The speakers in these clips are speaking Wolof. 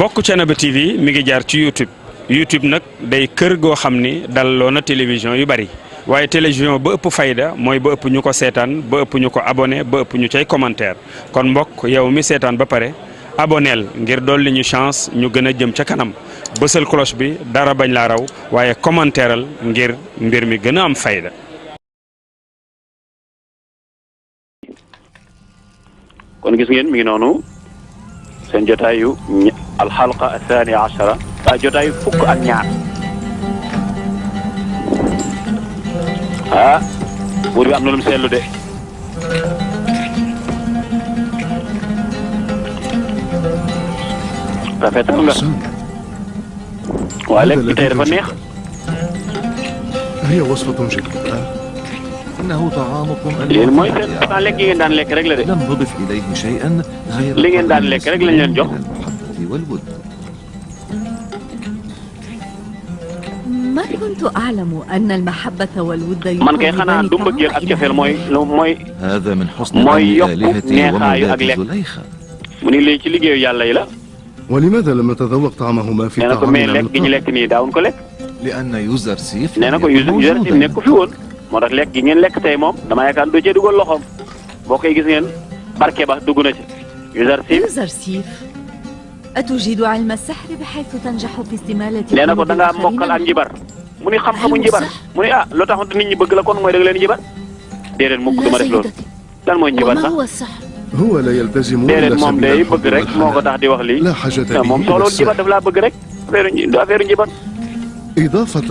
mbokk Thiénaba TV mi ngi jaar ci YouTube nag day kër goo xam ni dalloo na télévision yu bari waaye télévision ba ëpp fayda mooy ba ëpp ñu ko seetaan ba ëpp ñu ko abonné ba ëpp ñu cay commentaire kon mbokk yow mi seetaan ba pare aboneel ngir dolli ñu chance ñu gën a jëm ca kanam bësal cloche bi dara bañ laa raw waaye commentaireal ngir mbir mi gën a am fayda. kon gis ngeen mi ngi noonu seen jotaayu alxalqa athani achara waa jotaayu fukk ak ñaar buur bi am na lu mu seetlu de rafetal nga waaye lekk bi tey dafa neex هي وصفة جيدة. إنه طعامكم yéen mooy seen pourtant lekk yi ngeen daan lekk rek la de لم نضف إليه شيئا غير li ngeen daan lekk rek lañ leen jox المحبة والود. ما كنت أعلم أن المحبة والود man kay xanaa du mbëggeel ak cofeel mooy هذا من حسن mooy ظن yokku آلهتي neexaayu ak ومولاتي lekk زليخة. mu ni léegi ci liggéeyu yàlla yi la ولماذا لم نتذوق طعمهما في nee na ko mais طعامنا lekk gi ñu lekk nii daawuñ ko lekk لأن يوزر سيف nee na ko user si nekk fi woon moo tax lekk gi ngeen lekk tey moom dama yaakaar doo cee dugal loxoom boo koy gis ngeen barke ba dugg na ci user si يوزرسيف أتجيد علم السحر بحيث تنجح في استمالة nee na ko da ngaa mokkal ak njibar mu ni xam-xamu njibar mu ni loo tax nit ñi bëgg la kon mooy da nga leen njibar déedéet mukk duma def loolu lan mooy njibar sax وما هو السحر؟ هو لا يلتزم déedéet إلا moom سبيل day الحب bëgg rek moo ko والحنان tax di wax lii لا حاجة به moom إلى soxlawul njibar السحر daf laa bëgg rek affaire njibar إضافة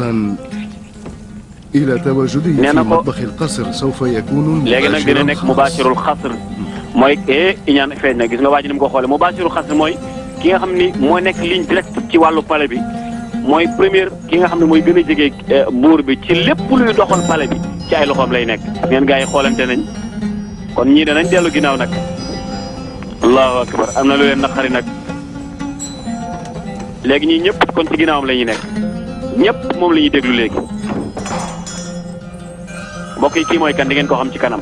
إلى تواجده في نعم. مطبخ القصر سوف يكون léegi nag dina nekk mubashirul xasr mooy iñaan feeñ na gis nga waa ji ni mu ko xoolee mubashirul xasr mooy ki nga xam ni moo nekk ligne direct ci wàllu palais bi mooy première ki nga xam ne mooy gën a jege buur bi ci lépp luy doxal palais bi ci ay loxoom lay nekk ngeen gars yi xoolante nañ kon ñii danañ dellu ginnaaw nag allahu akbar am na lu leen naqari nag léegi ñii ñëpp kon ci ginnaawam la ñuy nekk ñëpp moom la ñuy déglu léegi mbokk yi kii mooy kan di ngeen ko xam ci kanam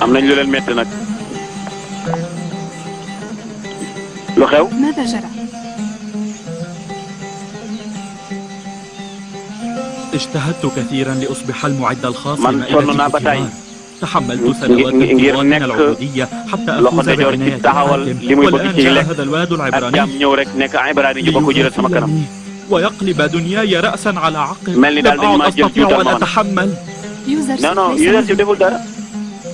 am nañ lu leen métti nag lu xew ماذا جرى؟ اجتهدت كثيرا لأصبح المعد الخاص من صننا بتاعي. تحملت سنوات غير طوال من نك العبودية حتى loxo أفوز ndeyjoor ci بعناية taxawal الحاكم li muy bëgg والآن ci جاء lekk هذا الواد ak العبراني jaam ñëw rek nekk ibrani ji ba ko jëlee sama kanam ليغفلني ويقلب دنياي رأسا على عقب mel ni daal dañu لم maa أعد jël أستطيع juutal أن ma man أتحمل يوزرسيف non non ليس user si مجرم. deful dara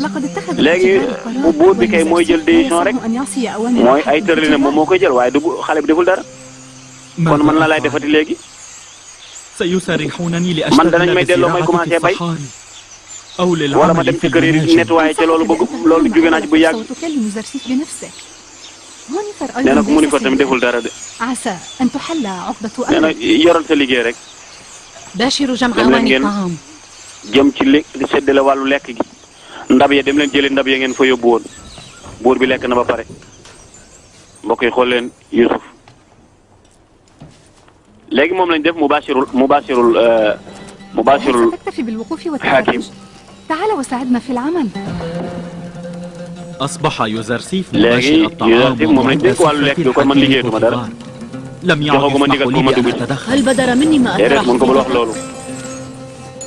لقد اتخذ léegi القرار bu buur bi kay mooy jël décision ويلزمه rek أن يعصي أوامر mooy ay الحكم tërëlinam moom moo koy jël waaye du xale bi deful dara kon man la lay defati léegi سيسرحونني man danañ may لأشتغل delloo may بالزراعة commencé في bay الصحاري أو wala ma للعمل dem في ci kër yi المناجم nettoyé ca loolu bëgg loolu jóge naa ci bu yàgg وتكلم يوزرسيف بنفسه هونيفر nee na أيضا ko mu ni ko ليست tamit deful dara de عسى أن تحل عقدة nee na أمر yoral sa liggéey rek باشروا جمع dem leen أواني ngeen الطعام jëm ci li séddale wàllu lekk gi ndab ya dem leen jëlee ndab ya ngeen fa yóbbu woon buur bi lekk na ba pare mbokk yi xool leen Yusuf léegi moom lañ def mubashirul ستكتفي بالوقوف حاكم. والتفرج تعال وساعدنا في العمل أصبح يوزرسيف léegi مباشر الطعام Youssouf moom lañ dénk wàllu lekk gi kon man liggéeyatuma dara لم يعد joxaguma يسمح ndigal لي pour ma بأن dugg ci أتدخل هل بدر مني ما déedéet mun ko bul wax أكره؟ loolu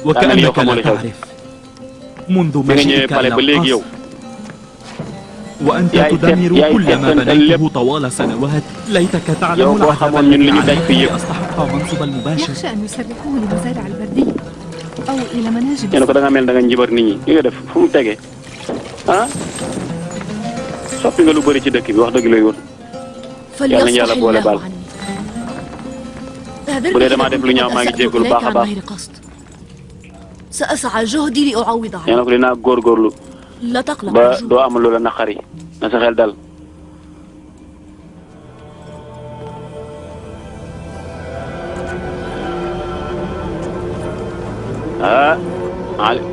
وكأنك يوم لا ولا تعرف منذ bi nga ñëwee مجيئك pale إلى ba léegi yow القصر وأنت يا تدمر يا كل ما إنسان بنيته طوال سنوات ليتك يا تعلم أبو العجب حمون من اللي الذي يدعي فيك. عليك أستحق منصب المباشر يخشى أن يسرحوه لمزارع البردية أو إلى مناجم nee na ko da nga mel da nga njibar nit ñi li nga def fu mu tegee soppi nga lu bëri ci dëkk bi wax dëgg lay wër فليصفح يلا بولا الله بال. عني. bu dee damaa def lu ñaaw maa ngi jégalu baax a baax غير قصد سأسعى جهدي لأعوض nee عنه na ko dinaa góorgóorlu لا تقلق ba أرجوك. doo am lu la naqari na sa xel dal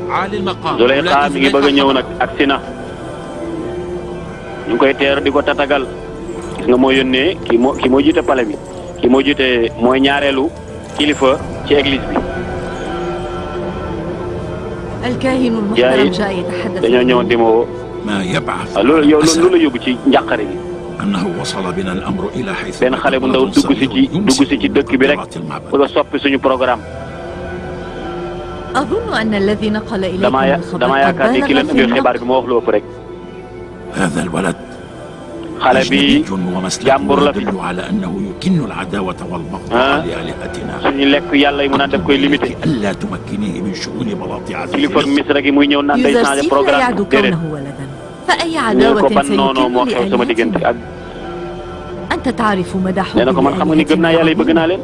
عالي المقام Zuleyxa mi ngi bëgg a ñëw nag agsi na ñu ngi koy teer di ko tatagal gis nga moo yónnee kii moo jiite pale bi kii moo jiite mooy ñaareelu kilifa ci église bi الكاهن المحترم جاء يتحدث. dañoo ñëwoon di ma woo. ما يبعث loolu yow loolu la yóbbu ci njàqare gi. أنه وصل بنا الأمر إلى حيث benn xale bu ndaw dugg si ci dëkk bi rek bëgg a soppi suñu programme. أظن أن الذي نقل إليكم الخبر dama yaakaar ni ki leen indil xibaar bi moo wax lu ëpp rek. هذا الولد xale bi jàmbur la fi. يدل على أنه يكن العداوة والبغضاء لآلهتنا. suñu lekk yàlla yi mu naan daf koy limité. ألا تمكنيه من شؤون بلاط عزيز kilifa Misra gi muy ñëw naan day changé programme يعد كونه ولدا فأي عداوة سيكون لآلهتنا. أنت تعرف مدى حب الآلهة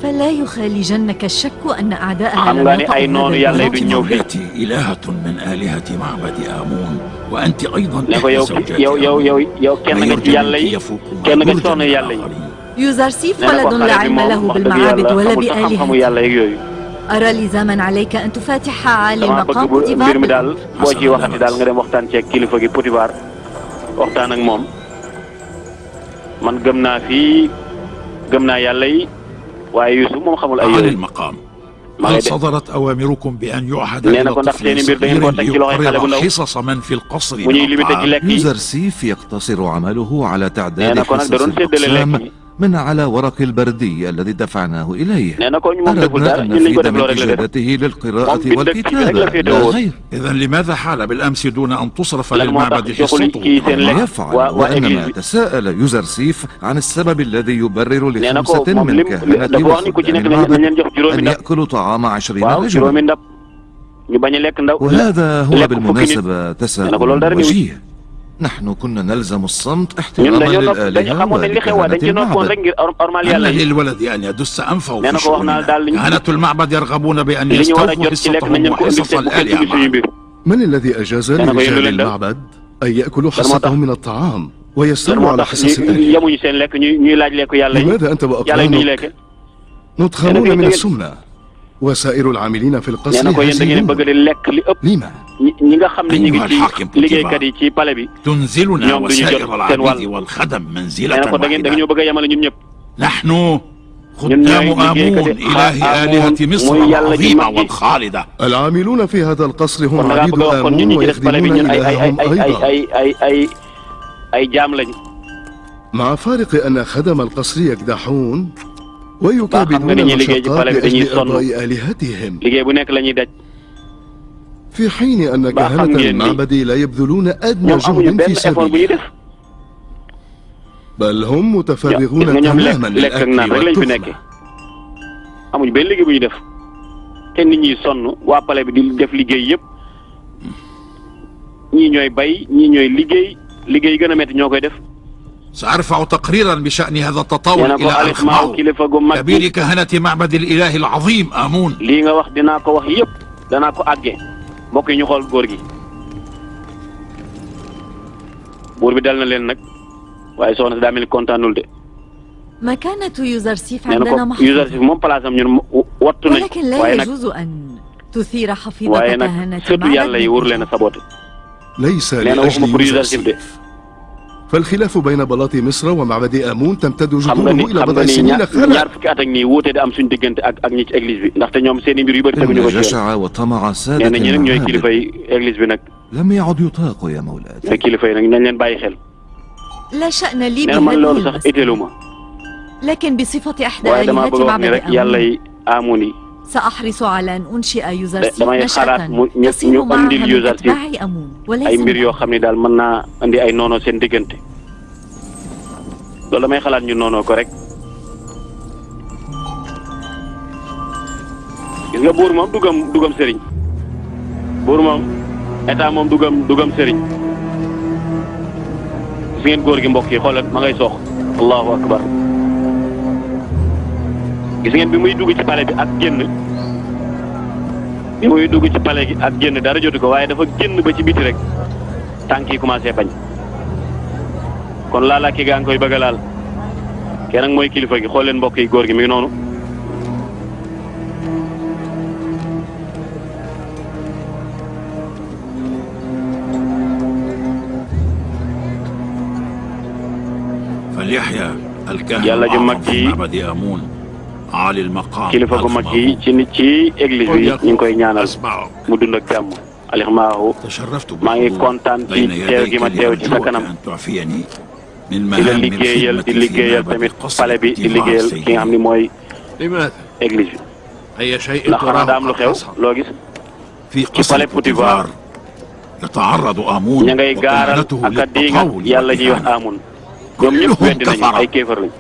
فلا يخالجنك الشك أن أعداءها xam nga ni ay noonu yàlla yi duñ ñëw fii. إلهة من آلهة معبد آمون وأنت أيضا ne ko yow kenn nga ci yàlla yi kenn nga ci soxna yàlla yi. يوزرسيف ولد لا علم له بالمعابد ولا بآلهة. أرى لزاما عليك أن تفاتح عالي المقام بوتيفار. mbir mi daal boo ciy waxati daal nga dem waxtaan ceeg kilifa gi Potifar waxtaan ak moom man gëm naa fii gëm naa yàlla yi waaye Yuusuf moom xamul ay yooyu. المقام هل صدرت أوامركم بأن يعهد nee na ko ndax seeni mbir da ngeen koo teg ci loxoy xale bu ndaw حصص من في القصر bu ñuy limité ci lekk yi. يوزرسيف يقتصر عمله على nee تعداد na ko nag da حصص doon séddale lekk الأقسام yi. من على ورق البردي الذي دفعناه إليه. nee na ko moom deful أردنا dara أن ñun lañ ko نفيد def من loolu rek la def. إجابته للقراءة moom والكتابة bind لا غير. إذا لماذا حال بالأمس دون أن تصرف lan moo tax للمعبد joxul حصته؟ kii seen ما lekk يفعل waa وإنما église bi. تساءل يوزرسيف عن السبب الذي يبرر nee na ko لخمسة moom من lim كهنة dafa wax ni ku ci وخدام nekk nañ المعبد leen jox juróomi أن ndab. يأكلوا طعام 20 waaw رجلا. juróomi ndab ñu bañ a lekk ndaw. وهذا هو lekk fukki nit. بالمناسبة nee na ko loolu تساؤل dara niwu ci. وجيه. نحن كنا نلزم الصمت ñun احتراما dañoo dañ للآلهة xamoon nañ li xew waa dañ ci ولكهنة noppoon rek المعبد. ngir ormal أن yàlla yi. للولد أن يدس أنفه nee في na ko wax naa شؤوننا. daal كهنة المعبد يرغبون بأن li ñu war a يستوفوا jot ci lekk nañ حصتهم leen ko indil وحصص te bu kenn dugg suñu الآلهة. mbir. من الذي أجاز أنا بقول لرجال له لا. المعبد أن يأكلوا moo tax حصتهم من الطعام lan ويستولوا moo على tax حصص الآلهة؟ yemuñu seen lekk ñuy laaj lekk yàlla yi. لماذا أنت yàlla yi ñuy وأقرانك lekk. مدخرون من السمنة وسائر العاملين في nee القصر na ko yéen da ngeen bëgg هزيلون؟ di lekk li ëpp. لما؟ ñi nga xam ne ñu ngi أيها الحاكم ci liggéeykat yi ci palais bi. تنزلنا ñoom duñu jot وسائر seen العبيد wàll. والخدم nee منزلة na ko da ngeen واحدة. bëgg a yemale ñun ñëpp. نحن ñun خدام ñooy آمون liggéeykat yi. إله آلهة مصر muy yàlla ji العظيمة mag ji. والخالدة. العاملون في هذا القصر هم kon da ngaa عبيد bëgg a wax kon ñun آمون ñi ci def palais bi ويخدمون ñun إلههم أيضا. ay jaam lañu. مع فارق أن خدم القصر يكدحون baa xam nga ويكابدون ni ñuy liggéey ci المشقات palais bi dañuy لأجل sonn. إرضاء آلهتهم، liggéey bu nekk la ñuy daj. في حين أن baa xam كهنة ngeen ni المعبد لا يبذلون أدنى ñoom amuñu جهد في benn effort bu ñuy سبيله، def. بل هم gis متفرغون nga ñoom تماما lekk ak naan للأكل rek lañ fi والتخمة. nekkee. amuñu benn liggéey bu ñuy def. te nit ñi sonn waa palais bi di def liggéey yëpp. ñii ñooy bay ñii ñooy liggéey gën a métti ñoo koy def. سأرفع تقريرا بشأن هذا nee التطاور na ko إلى Aliou Maodo أرخماو kilifa gu mag كبير bi كهنة معبد الإله العظيم آمون. lii nga wax dinaa ko wax yëpp danaa ko àggee mbokk yi ñu xool góor gi. buur bi dal na leen nag waaye soxna si daa mel ni kontaanul de. مكانة يوزرسيف nee na عندنا ko Youssouf محفوظة moom place am ñun wattu nañ ولكن لا waaye nag يجوز أن تثير حفيظة waaye nag كهنة surtout yàlla yi wóor leen معبد. a saboté. ليس nee na waxuma لأجل pour Youssouf de. يوزرسيف، فالخلاف بين بلاط مصر ومعبد آمون تمتد xam nga جذوره ni إلى xam nga بضع ni سنين ñaar خلا. fukki at ak nii wuute di am suñu diggante ak ñi ci église bi ndaxte ñoom seen i mbir yu bëri teguñu ko إن ci yoon. جشع وطمع nee سادة na ñi nag ñooy kilifa المعابد yi église bi nag لم يعد يطاق يا مولاتي. ñooy kilifa yi nag nañ leen bàyyi xel. لا شأن لي nee na man بهذه loolu sax المسألة itteelu ma لكن بصفة إحدى waaye damaa bëgg آلهة a wax ni معبد rek yàlla آمون yi amoon yi سأحرص على أن أنشئ يوزرسيف damay xalaat نشأة ñu يصير معها andil من Youssouf أتباع آمون ay وليس mbir yoo من xam ne daal mën naa andi ay noonoo seen diggante loolu damay xalaat ñu noonoo ko rek. gis nga buur moom dugam sëriñ buur moom état moom dugam sëriñ gis ngeen góor gi mbokk yi xoolal ma ngay soox allahu akbar gis ngeen bi muy dugg ci palais bi ak génn bi muy dugg ci palais gi ak génn dara jotu ko waaye dafa génn ba ci biti rek tànk yi commencé bañ kon laala ki gaa ngi koy bëgg a laal kenn nag mooy kilifa gi xool leen mbokk yi góor gi mi ngi noonu فليحيى يلا الكاهن جمعتي. الأعظم في معبد آمون عالي المقام kilifa gu mag gi ci église bi ñu ngi koy ñaanal mu dund ak jàmm alixmaahu maa ngi kontaan ci teew gi ma teew ci sa kanam di la liggéeyal di liggéeyal tamit pale bi di liggéeyal ki nga xam ni mooy église bi ndax xanaa daa am lu xew loo gis ci pale Potifar ña ngay gaaral ak a diinga yàlla ñuy wax amun ñoom ñëpp weddi nañu ay kéefar lañ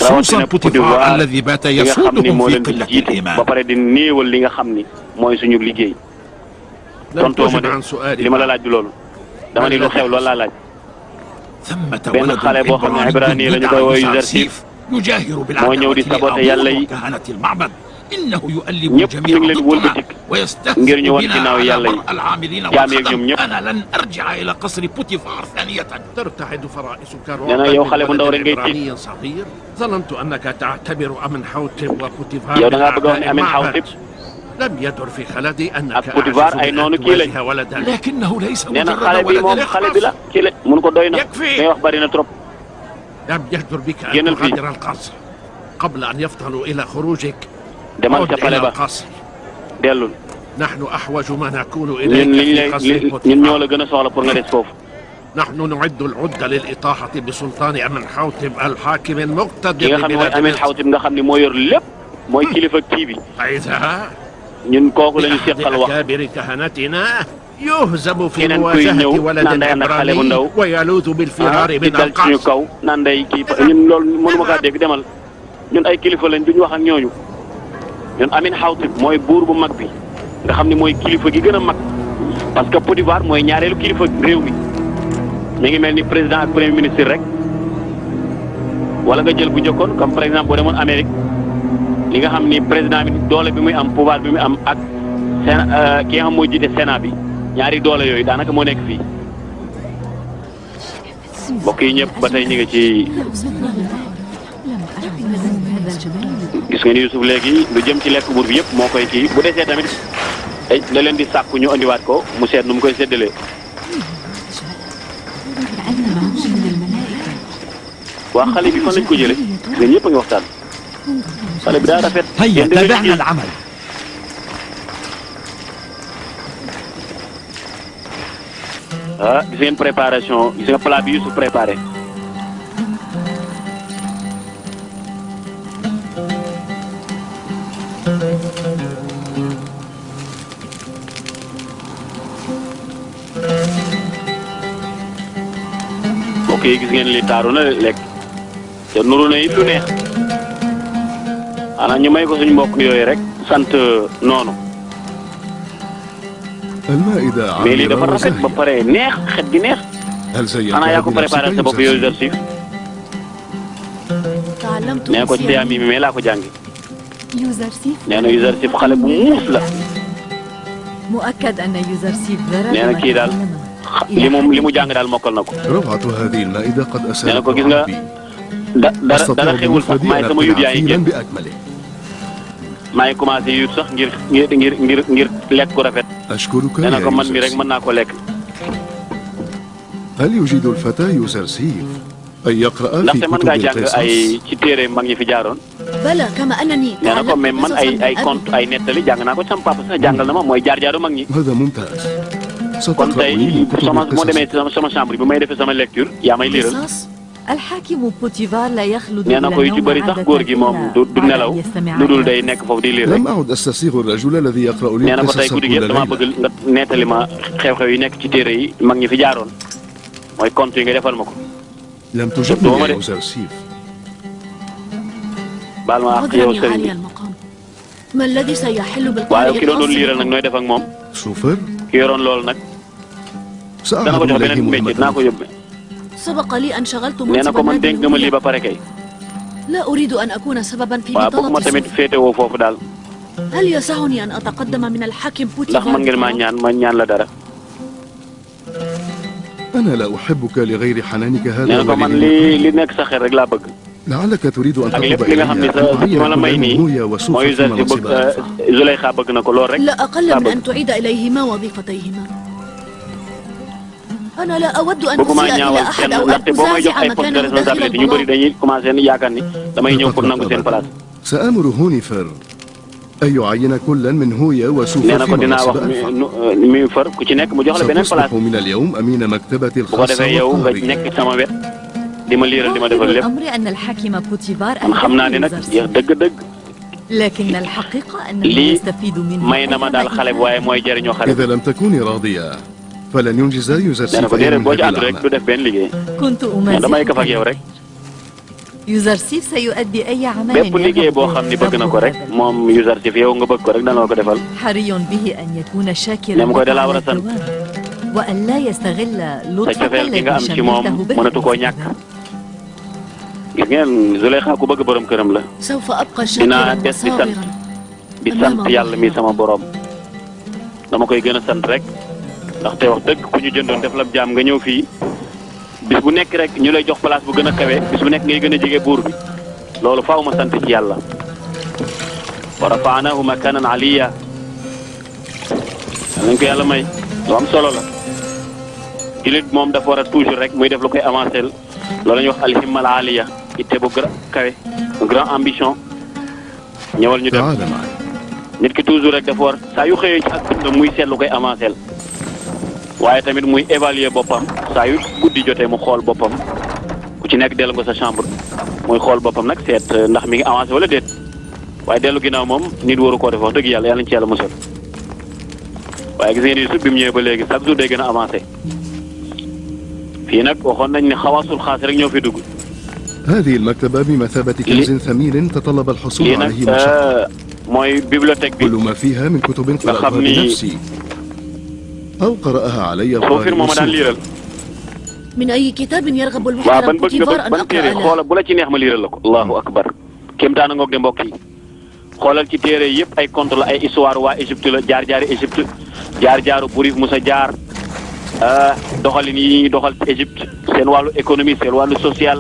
rawatina Potifar li nga xam ni moo leen di jiite ba pare di néewal li nga xam ni mooy suñu liggéey tontoo ma de li ma la laaj du loolu dama ni lu xew loolu laa laaj benn xale boo xam ne ibrani la ñu koy woy Yuzarsif moo ñëw di saboté yàlla yi ñëpp ñu ngi leen wëlbatik ngir ñu wan ginnaaw yàlla yi jaam yeeg ñoom ñëpp nee na yow xale bu ndaw rek ngay tiit yow da ngaa bëgg a wax ne Amin Xawtib ak Potifar ay noonu kii lañ nee na xale bi moom xale bi la kii la mun ko doy na ngay wax bari na trop génnal fii demal ca pale ba dellul ñun liñ lay ñun ñoo la gën a soxla pour nga des foofu. نحن نعد العدة للإطاحة بسلطان أمن حوتب الحاكم المقتدر ki nga xam ne mooy Amin Xawtib nga xam ne moo yor lépp mooy kilifa kii bi. ñun kooku la ñu seqal wax. يهزم في keneen kuy ñëw مواجهة ولد naan day ànd ak xale bu ndaw ويلوذ بالفرار di من dal ci ñu kaw naan day kii ñun loolu mënuma kaa dégg demal ñun ay kilifa lañ duñ wax ak ñooñu ñun Amin Xawtib mooy buur bu mag bi nga xam ne mooy kilifa gi gën a mag parce que Potifar mooy ñaareelu kilifa réew mi mi ngi mel ni président ak premier ministre rek wala nga jël bu njëkkoon comme par exemple boo demoon Amérique li nga xam ni président bi doole bi muy am pouvoir bi muy am ak ki nga xam mooy jiite Sénat bi ñaari doole yooyu daanaka moo nekk fii mbokk yi ñëpp ba tey ñu ngi ci gis nga ni Youssouf léegi lu jëm ci lekk buur bi yëpp moo koy kii bu desee tamit da leen di sàkku ñu andiwaat ko mu seet nu mu koy séddalee. waa xale bi fan lañ ko jëlee ñun ñëpp a ngi waxtaan xale bi daa rafet. هيا تابعنا العمل. ah gis ngeen préparation gis nga plat bi Youssouf préparé. mbokk yi gis ngeen li taaru na lekk te nuru na it lu neex xanaa ñu may ko suñu mbokk yooyu rek sant noonu. المائدة mais lii dafa عامرة rafet ba وزاهية. pare neex xet gi neex هل زينت xanaa yaa ko préparé sa bopp yooyu يوسف؟ Yuzarsif تعلمت nee ko ci نسيان mi mais laa ko jàngi يوزرسيف nee na Yuzarsif xale bu muus la مؤكد أن يوزرسيف ذرى nee na kii daal li mu jàng daal mokkal na ko روعة هذه المائدة قد nee na أساءت ko gis nga ربي dara xewul sax maay sama yut yaa ngi عفيرا génn بأكمله. maay commencé yut sax ngir lekk ku rafet أشكرك nee na يا ko man mi rek يوسف. mën naa ko lekk هل يجيد الفتى يوزرسيف أن يقرأ في ndaxte mën كتب ngaa jàng ay القصص؟ ci téere mag ñi fi jaaroon بلى كما أنني nee na ko mais man ay تعلمت conte ay nettali jàng naa ko sama papa sax jàngal na ma mooy jaar-jaaru mag ñi هذا ممتاز. kon ستقرأ tey لي من كتب moo demee القصص. sama chambre bi may defee sama lecture yaa may liiral قصص الحاكم بوتيفار لا يخلد nee na ko yu ci bëri sax góor gi moom du nelaw lu dul day nekk foofu di liir rek لم أعد أستسيغ الرجل الذي يقرأ لي nee na ko tey القصص guddi كل gi yëpp dama ليلة. bëgg nga nettali ma xew-xew yi nekk ci téere yi mag ñi fi jaaroon mooy conte yi nga defal ma ko لم تجبني يا يوزرسيف. baal ma àq yow sëriñ bi ما الذي سيحل waaye ki بالقارئ doon liiral nag nooy def ak moom شوفر ki yoroon loolu nag dana ko سأعهد jox إليه beneen métier naa ko مهمة. yóbbe سبق لي أن شغلت nee na ko man dénk nga ma lii ba pare kay لا أريد أن أكون سببا في waaw bëgg ma بطالة tamit الصف. féetewoo foofu daal هل يسعني أن أتقدم من الحاكم ndax بوتيفار man ngeen maa ñaan ma ñaan la dara أنا لا أحبك لغير حنانك nee هذا na ko man li nekk sa xel rek laa bëgg لعلك تريد أن ak lépp تطلب li nga xam إلي ni أن ma la may أعين nii فلان هويا وسوف mooy في Yuzarsif bëgg منصبها. Zuleyxa bëgg na ko lool rek لا أقل laa من bëgg أن تعيد إليهما وظيفتيهما أنا لا أود أن bëgguma أسيء إلى ñaawal أحد kenn أو أن ndaxte boo may jox أزعزع ay poste de مكانه داخل responsabilité ñu bëri البلاط dañuy commencé yaakaar ni damay ñëw pour nangu seen place سآمر هونيفر أن يعين كلا من هويا وسوفا في مناصب ستصبح من اليوم أمين مكتبة الخاصة والقهرية. الأمر أن الحاكم بوتيفار لكن الحقيقة أنه يستفيد منه. إذا لم تكوني راضية فلن ينجز يوزرسيف أي من هذه الأعمال. كنت أمازح. يوزرسيف سيؤدي أي عمل حري به أن يكون شاكرا وأن لا يستغل لطفك الذي شملته به. سوف أبقى شاكرا وصابرا ndaxte wax dëgg ku ñu jëndoon def la jaam nga ñëw fii bis bu nekk rek ñu lay jox place bu gën a kawe bis bu nekk ngay gën a jege buur bi loolu faaw ma sant ci yàlla wa rafa'nahu makanan aliyya nañ ko yàlla may lu am solo la julit moom dafa war a toujours rek muy def lu koy avancer loolu la ñuy wax alhimma al aliya itte bu kawe grand ambition ñëwal ñu dem nit ki toujours rek dafa war saa yu xëyee ci ak dundam muy seet lu koy avancer waaye tamit muy évaluer boppam saa yu guddi jotee mu xool boppam ku ci nekk dellu nga sa chambre muy xool boppam nag seet ndax mi ngi avancé wala déet waaye dellu ginnaaw moom nit waru koo def wax dëgg yàlla nañ ci yàlla musal waaye gis ngeen Yuusuf bi mu ñëwee ba léegi chaque jour day gën a avancé fii nag waxoon nañ ne xawaasul xaas rek ñoo fi dugg. هذه المكتبة بمثابة كنز ثمين تطلب الحصول عليه مشقة. mooy bibliothèque bi. كل ما فيها من كتب قرأتها بنفسي أو قرأها علي القارئ. من أي كتاب يرغب المحترم بوتيفار أن أقرأ xoolal bu la ci neex ma liiral la ko. allahu akbar kéemtaan ngoog de mbokk yi xoolal ci téere yëpp ay conte la ay histoire waa Égypte la jaar-jaari Égypte jaar-jaaru buur Musa jaar doxalin yi ñuy doxal ci Égypte seen wàllu économie seen wàllu social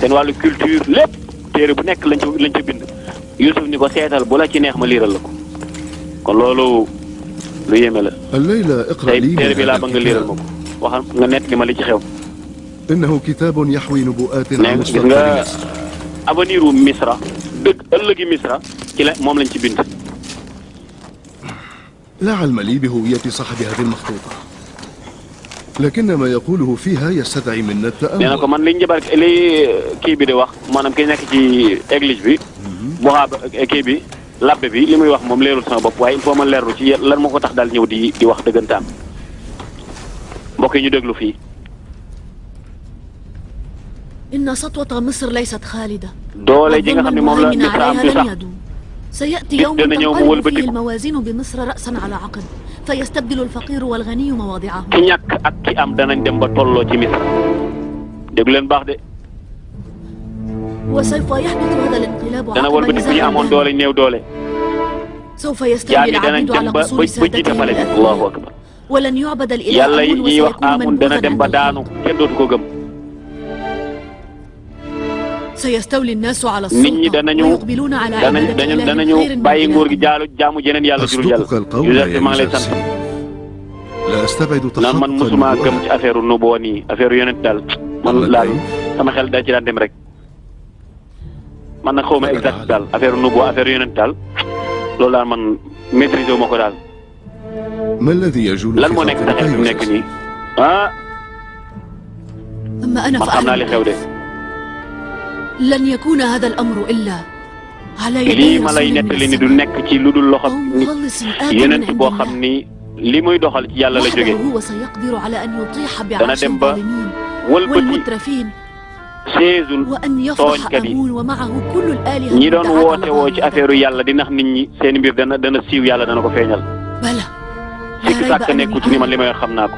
seen wàllu culture lépp téere bu nekk lañ ca bind Youssouf ni ko seetal bu la ci neex ma liiral la ko kon loolu lu yéeme la. الليلة اقرأ لي téere bi laa bëgg nga liiral ma ko waxal nga nett li ma li ci xew. إنه كتاب يحوي نبوءات عن gis nga avenir u Misra dëgg ëllëgi Misra ci la moom lañ ci bind. لا علم لي بهوية صاحب هذه المخطوطة لكن ما يقوله فيها يستدعي منا التأمل. nee na ko man li njabar li kii bi di wax maanaam ki nekk ci église bi bu xaaba kii bi labbe bi li muy wax moom leerul sama bopp waaye il faut ma leerlu ci lan moo ko tax daal ñëw di wax dëggantaan mbokk yi ñu déglu fii. إن سطوة مصر ليست خالدة. doole ji nga xam ne moom la Misra am du sax سيأتي يوم تنقلب فيه الموازين بمصر رأسا على عقب فيستبدل الفقير والغني مواضعهم. ki ñàkk ak ki am danañ dem ba tolloo ci Misra déglu leen baax de. وسوف يحدث هذا الانقلاب dana wër ba nit ñi amoon doole néew doole. سوف يستولي العبيد على قصور سادتهم Allahu akbar. ولن يعبد الإله yàlla yi آمون ñuy wax وسيكون Amun dana dem ba منبوذا daanu kenn dootu ko gëm. سيستولي الناس على nit ñi السلطة ويقبلون على عبادة إله danañu خير من bàyyi nguur gi إله. jaamu jeneen yàlla jurul yàlla. أصدقك القول يا يوزرسيف لا أستبعد naan man تخطى mosuma gëm النبوءة. ci affaire nubuwa nii affaire yonent daal man laal sama xel daa ci daan dem rek man nag xawma exact daal affaire nubuwa affaire yonent daal loolu daal man maîtriser wu ma ko daal. ما الذي يجول lan في moo nekk خاطرك taxee fi mu يا nekk يوزرسيف؟ nii ah أما أنا man xam naa li xew de. فأعلم لن يكون هذا الأمر إلا على lii يدي ma lay رسول nettali من ni du السماء nekk ci lu dul loxo أو nit مخلص آت yonent من boo عند xam الله ni li muy doxal ci yàlla la jóge وحده هو سيقدر على أن يطيح dana بعرش dem ba الظالمين wëlbati والمترفين seesul وأن يفضح tooñkat yi آمون ومعه كل الآلهة ñi doon المدعاة woote على woo ci ضلالها. affaire yàlla di nax nit ñi seen mbir dana siiw yàlla dana ko feeñal. بلى sikki لا ريب sàkk nekku ci ni man أنني li may wax xam naa ko.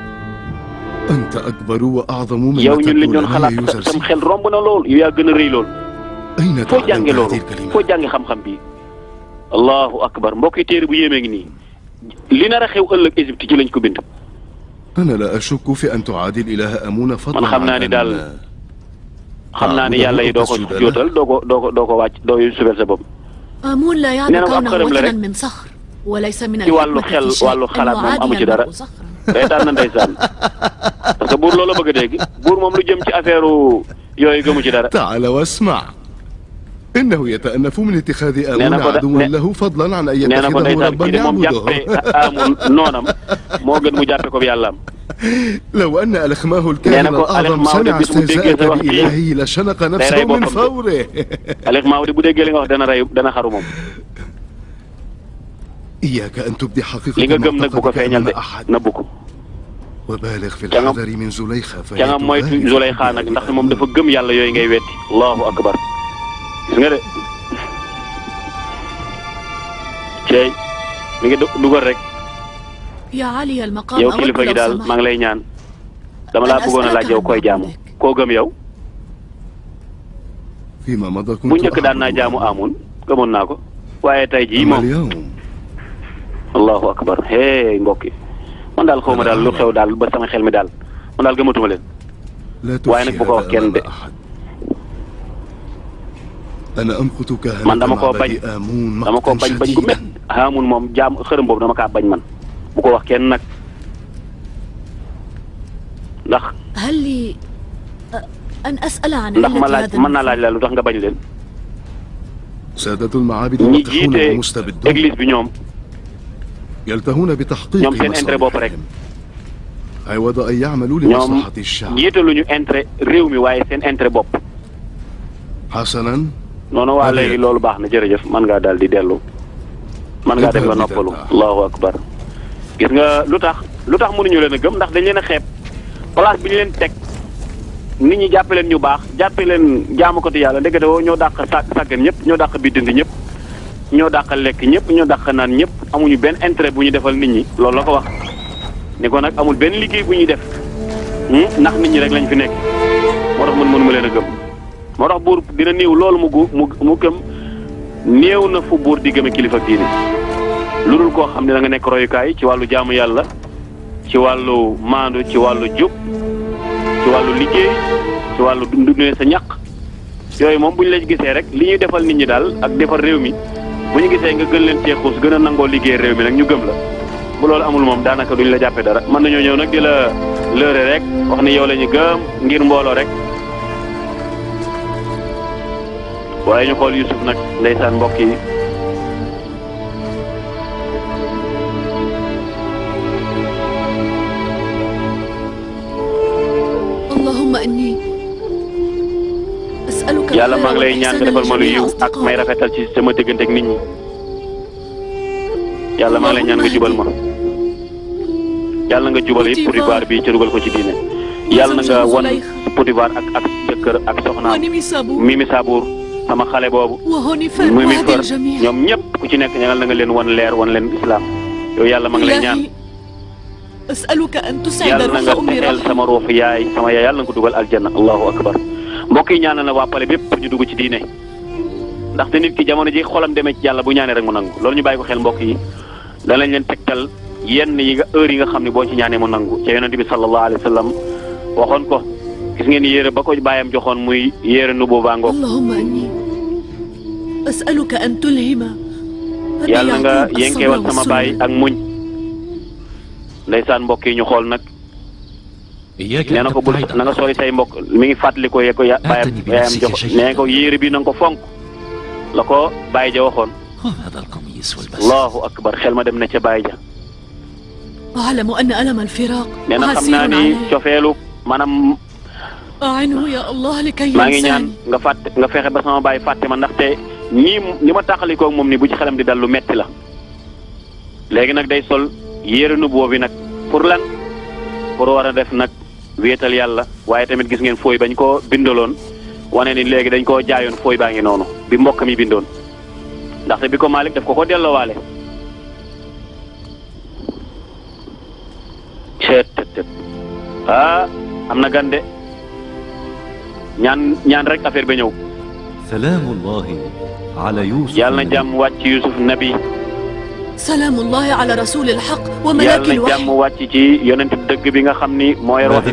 أنت أكبر وأعظم مما yow ñun liñ تقول doon أنا xalaat يا sam يوزرسيف. xel romb na lool yow yaa gën a rëy lool. أين foo jànge تعلمت loolu هذه الكلمات؟ foo jànge xam-xam bi allahu akbar mbokk yi téere bu yéemee ngi nii li nar a xew ëllëg Égypte ci lañ ko bind. أنا لا أشك في أن تعادي الإله آمون فضلا man xam naa ni daal xam naa ni yàlla yi doo ko jootal doo ko wàcc doo subel sa bopp. آمون لا يعني nee na ko ab كونه xërëm la وثنا rek من صخر وليس من ci wàllu الحكمة xel في شيء wàllu xalaat أن moom amu ci يعادي dara المرء صخرا. reetaan na ndeysaan parce que buur loolu bëgg a dégg buur moom lu jëm ci affaire yooyu gëmu ci dara. تعال واسمع. إنه يتأنف من اتخاذ آمون عدوا له فضلا عن أن يتخذه ربا يعبده. لو أن ألخماه الكاهن الأعظم سمع استهزاءك بإلهه لشنق نفسه من فوره. إياك أن تبدي حقيقة معتقدك أمام أحد وبالغ في الحذر من زليخة فهي الله أكبر. gis nga de cey mi ngi dugal rek yow kilifa gi daal maa ngi lay ñaan dama laa bëggoon a laaj yow koy jaamu koo gëm yow bu njëkk daan naa jaamu Amun gëmoon naa ko waaye tey jii moom allahu akbar hey mbokk yi man daal xaw ma daal lu xew daal ba sama xel mi daal man daal gëmatuma leen waaye nag bu ko wax kenn de man dama koo bañ bañ gu met Amun moom jaam xërëm boobu dama kaa bañ man bu ko wax kenn nag ndax ndax ma laaj mën naa laaj la lu tax nga bañ leen ñi jiite église bi ñoom ñoom seen intérêt bopp rek ñoom jiitaluñu intérêt réew mi waaye seen intérêt bopp noonu waa léegi loolu baax na jërëjëf man ngaa daal di dellu man ngaa dem nga noppalu allahu akbar gis nga lu tax mënuñu leen a gëm ndax dañ leen a xeeb place bi ñu leen teg nit ñi jàppe leen ñu baax jàppe leen jaamukatu yàlla ndekete woo ñoo dàq sàggan ñëpp ñoo dàq biddindi ñëpp ñoo dàq lekk ñëpp ñoo dàq naan ñëpp amuñu benn intérêt bu ñu defal nit ñi loolu la ko wax ni ko nag amul benn liggéey bu ñuy def ndax nit ñi rek lañ fi nekk moo tax mënuma leen a gëm moo tax buur dina néew loolu mu gëm néew na fu buur di gëme kilifa diine lu dul koo xam ne da nga nekk royukaay ci wàllu jaamu yàlla ci wàllu maandu ci wàllu jub ci wàllu liggéey ci wàllu dundee sa ñaq yooyu moom bu ñu la gisee rek li ñuy defal nit ñi daal ak defal réew mi bu ñu gisee nga gën leen cee xuus gën a nangoo liggéey réew mi nag ñu gëm la bu loolu amul moom daanaka duñ la jàppee dara mën nañoo ñëw nag di la lëre rek wax ni yow la ñu gëm ngir mbooloo rek waaye ñu xool Yusuf nag ndeysaan mbokk yi yàlla maa ngi lay ñaan nga defal ma lu yiw ak may rafetal ci sama diggante ak nit ñi yàlla maa ngi lay ñaan nga jubal ma yàlla nga jubal it Potifar bi ca dugal ko ci diine yàlla na nga wan Potifar ak jëkkër ak soxnaam Mimi Sabour sama xale boobu Mimi Fër ñoom ñëpp ku ci nekk ñaanal na nga leen wan leer wan leen islam yow yàlla maa ngi lay ñaan yàlla na nga texeel sama ruux yaay sama yaay yàlla na nga ko dugal aljanna allahu akbar mbokk yi ñaanal na waa pale bépp pour ñu dugg ci diine ndaxte nit ki jamono ji xolam demee ci yàlla bu ñaanee rek mu nangu loolu ñu bàyyi ko xel mbokk yi danañ leen tegtal yenn yi nga heure yi nga xam ne boo ci ñaanee mu nangu ca yonent bi sallallahu alayhi wa sallam waxoon ko gis ngeen yére ba ko bàyyam joxoon muy yére nu boobaa ngoog yàlla nga yenkeewal sama baay ak muñ ndeysaan mbokk yi ñu xool nag nee na ko bul na nga sori say mbokk mi ngi fàttali ko ye ko baayam jox nee ko yére bi na nga ko fonk la ko baay ja waxoon allahu akbar xel ma dem na ca baay ja nee na xam naa ni cofeelu maanaam maa ngi ñaan nga fexe ba sama baay fàtte ma ndaxte nii ni ma taxalikoo moom ni bu ci xelam di dal lu metti la léegi nag day sol yére nu boobu nag pour lan pour war a def nag wéetal yàlla waaye tamit gis ngeen fooy bañ koo bindaloon wane ni léegi dañ koo jaayoon fooy baa ngi noonu bi mbokk mi bindoon ndaxte bi ko Malick daf ko delloowaale ceet am na gande ñaan rek affaire ba ñëw salaamullahi ala Yusuf yàlla na jàmm wàcc Yusuf nabi salaamullahi ala rasulil haq wa malakil wahyi yàlla na jàmm wàcc ci yonent dëgg bi nga xam ni mooy wax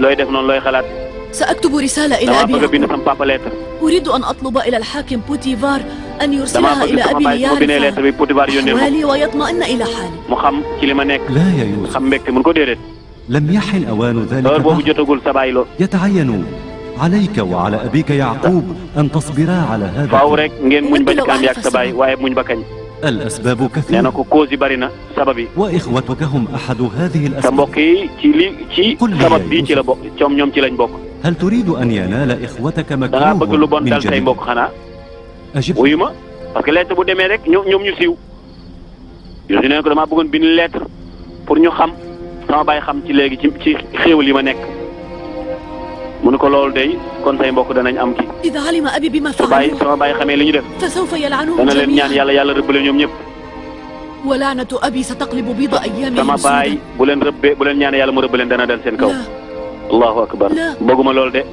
looy def noonu looy xalaat سأكتب رسالة إلى أبي أريد أن أطلب إلى الحاكم بوتيفار أن يرسلها إلى أبي ليعرف أحوالي ويطمئن إلى حالي لا يا يوسف لم يحن أوان ذلك يتعين عليك وعلى أبيك يعقوب أن تصبرا على هذا. faaw rek ngeen muñ ba ci kanam yaak sa baay waaye muñ ba kañ. الأسباب nee na كثيرة ko cause yi bari na sabab yi. وإخوتك هم أحد هذه sa الأسباب. mbokk yi ci sabab bii ci la bokk ñoom ci lañ bokk. هل تريد أن ينال إخوتك dangaa bëgg lu مكروه bon من dal say جديد؟ mbokk xanaa. أجب. wuyu ma parce que lettre bu demee rek ñoom ñu siiw. Yuusuf nee na ko damaa bëggoon bind lettre pour ñu xam sama baay xam ci léegi ci xéewal yi ma nekk. mu ne ko loolu day kon say mbokk danañ am ki. إذا علم أبي بما sama baay xamee li ñu def. فسوف يلعنهم dana leen ñaan جميعا yàlla rëbbale ñoom ñëpp. ولعنة أبي ستقلب بيض أيامهم sama baay سودا. bu leen rëbbee bu leen ñaan yàlla mu rëbbaleen dana dal seen kaw. لا allahu akbar. لا. bëgguma loolu de.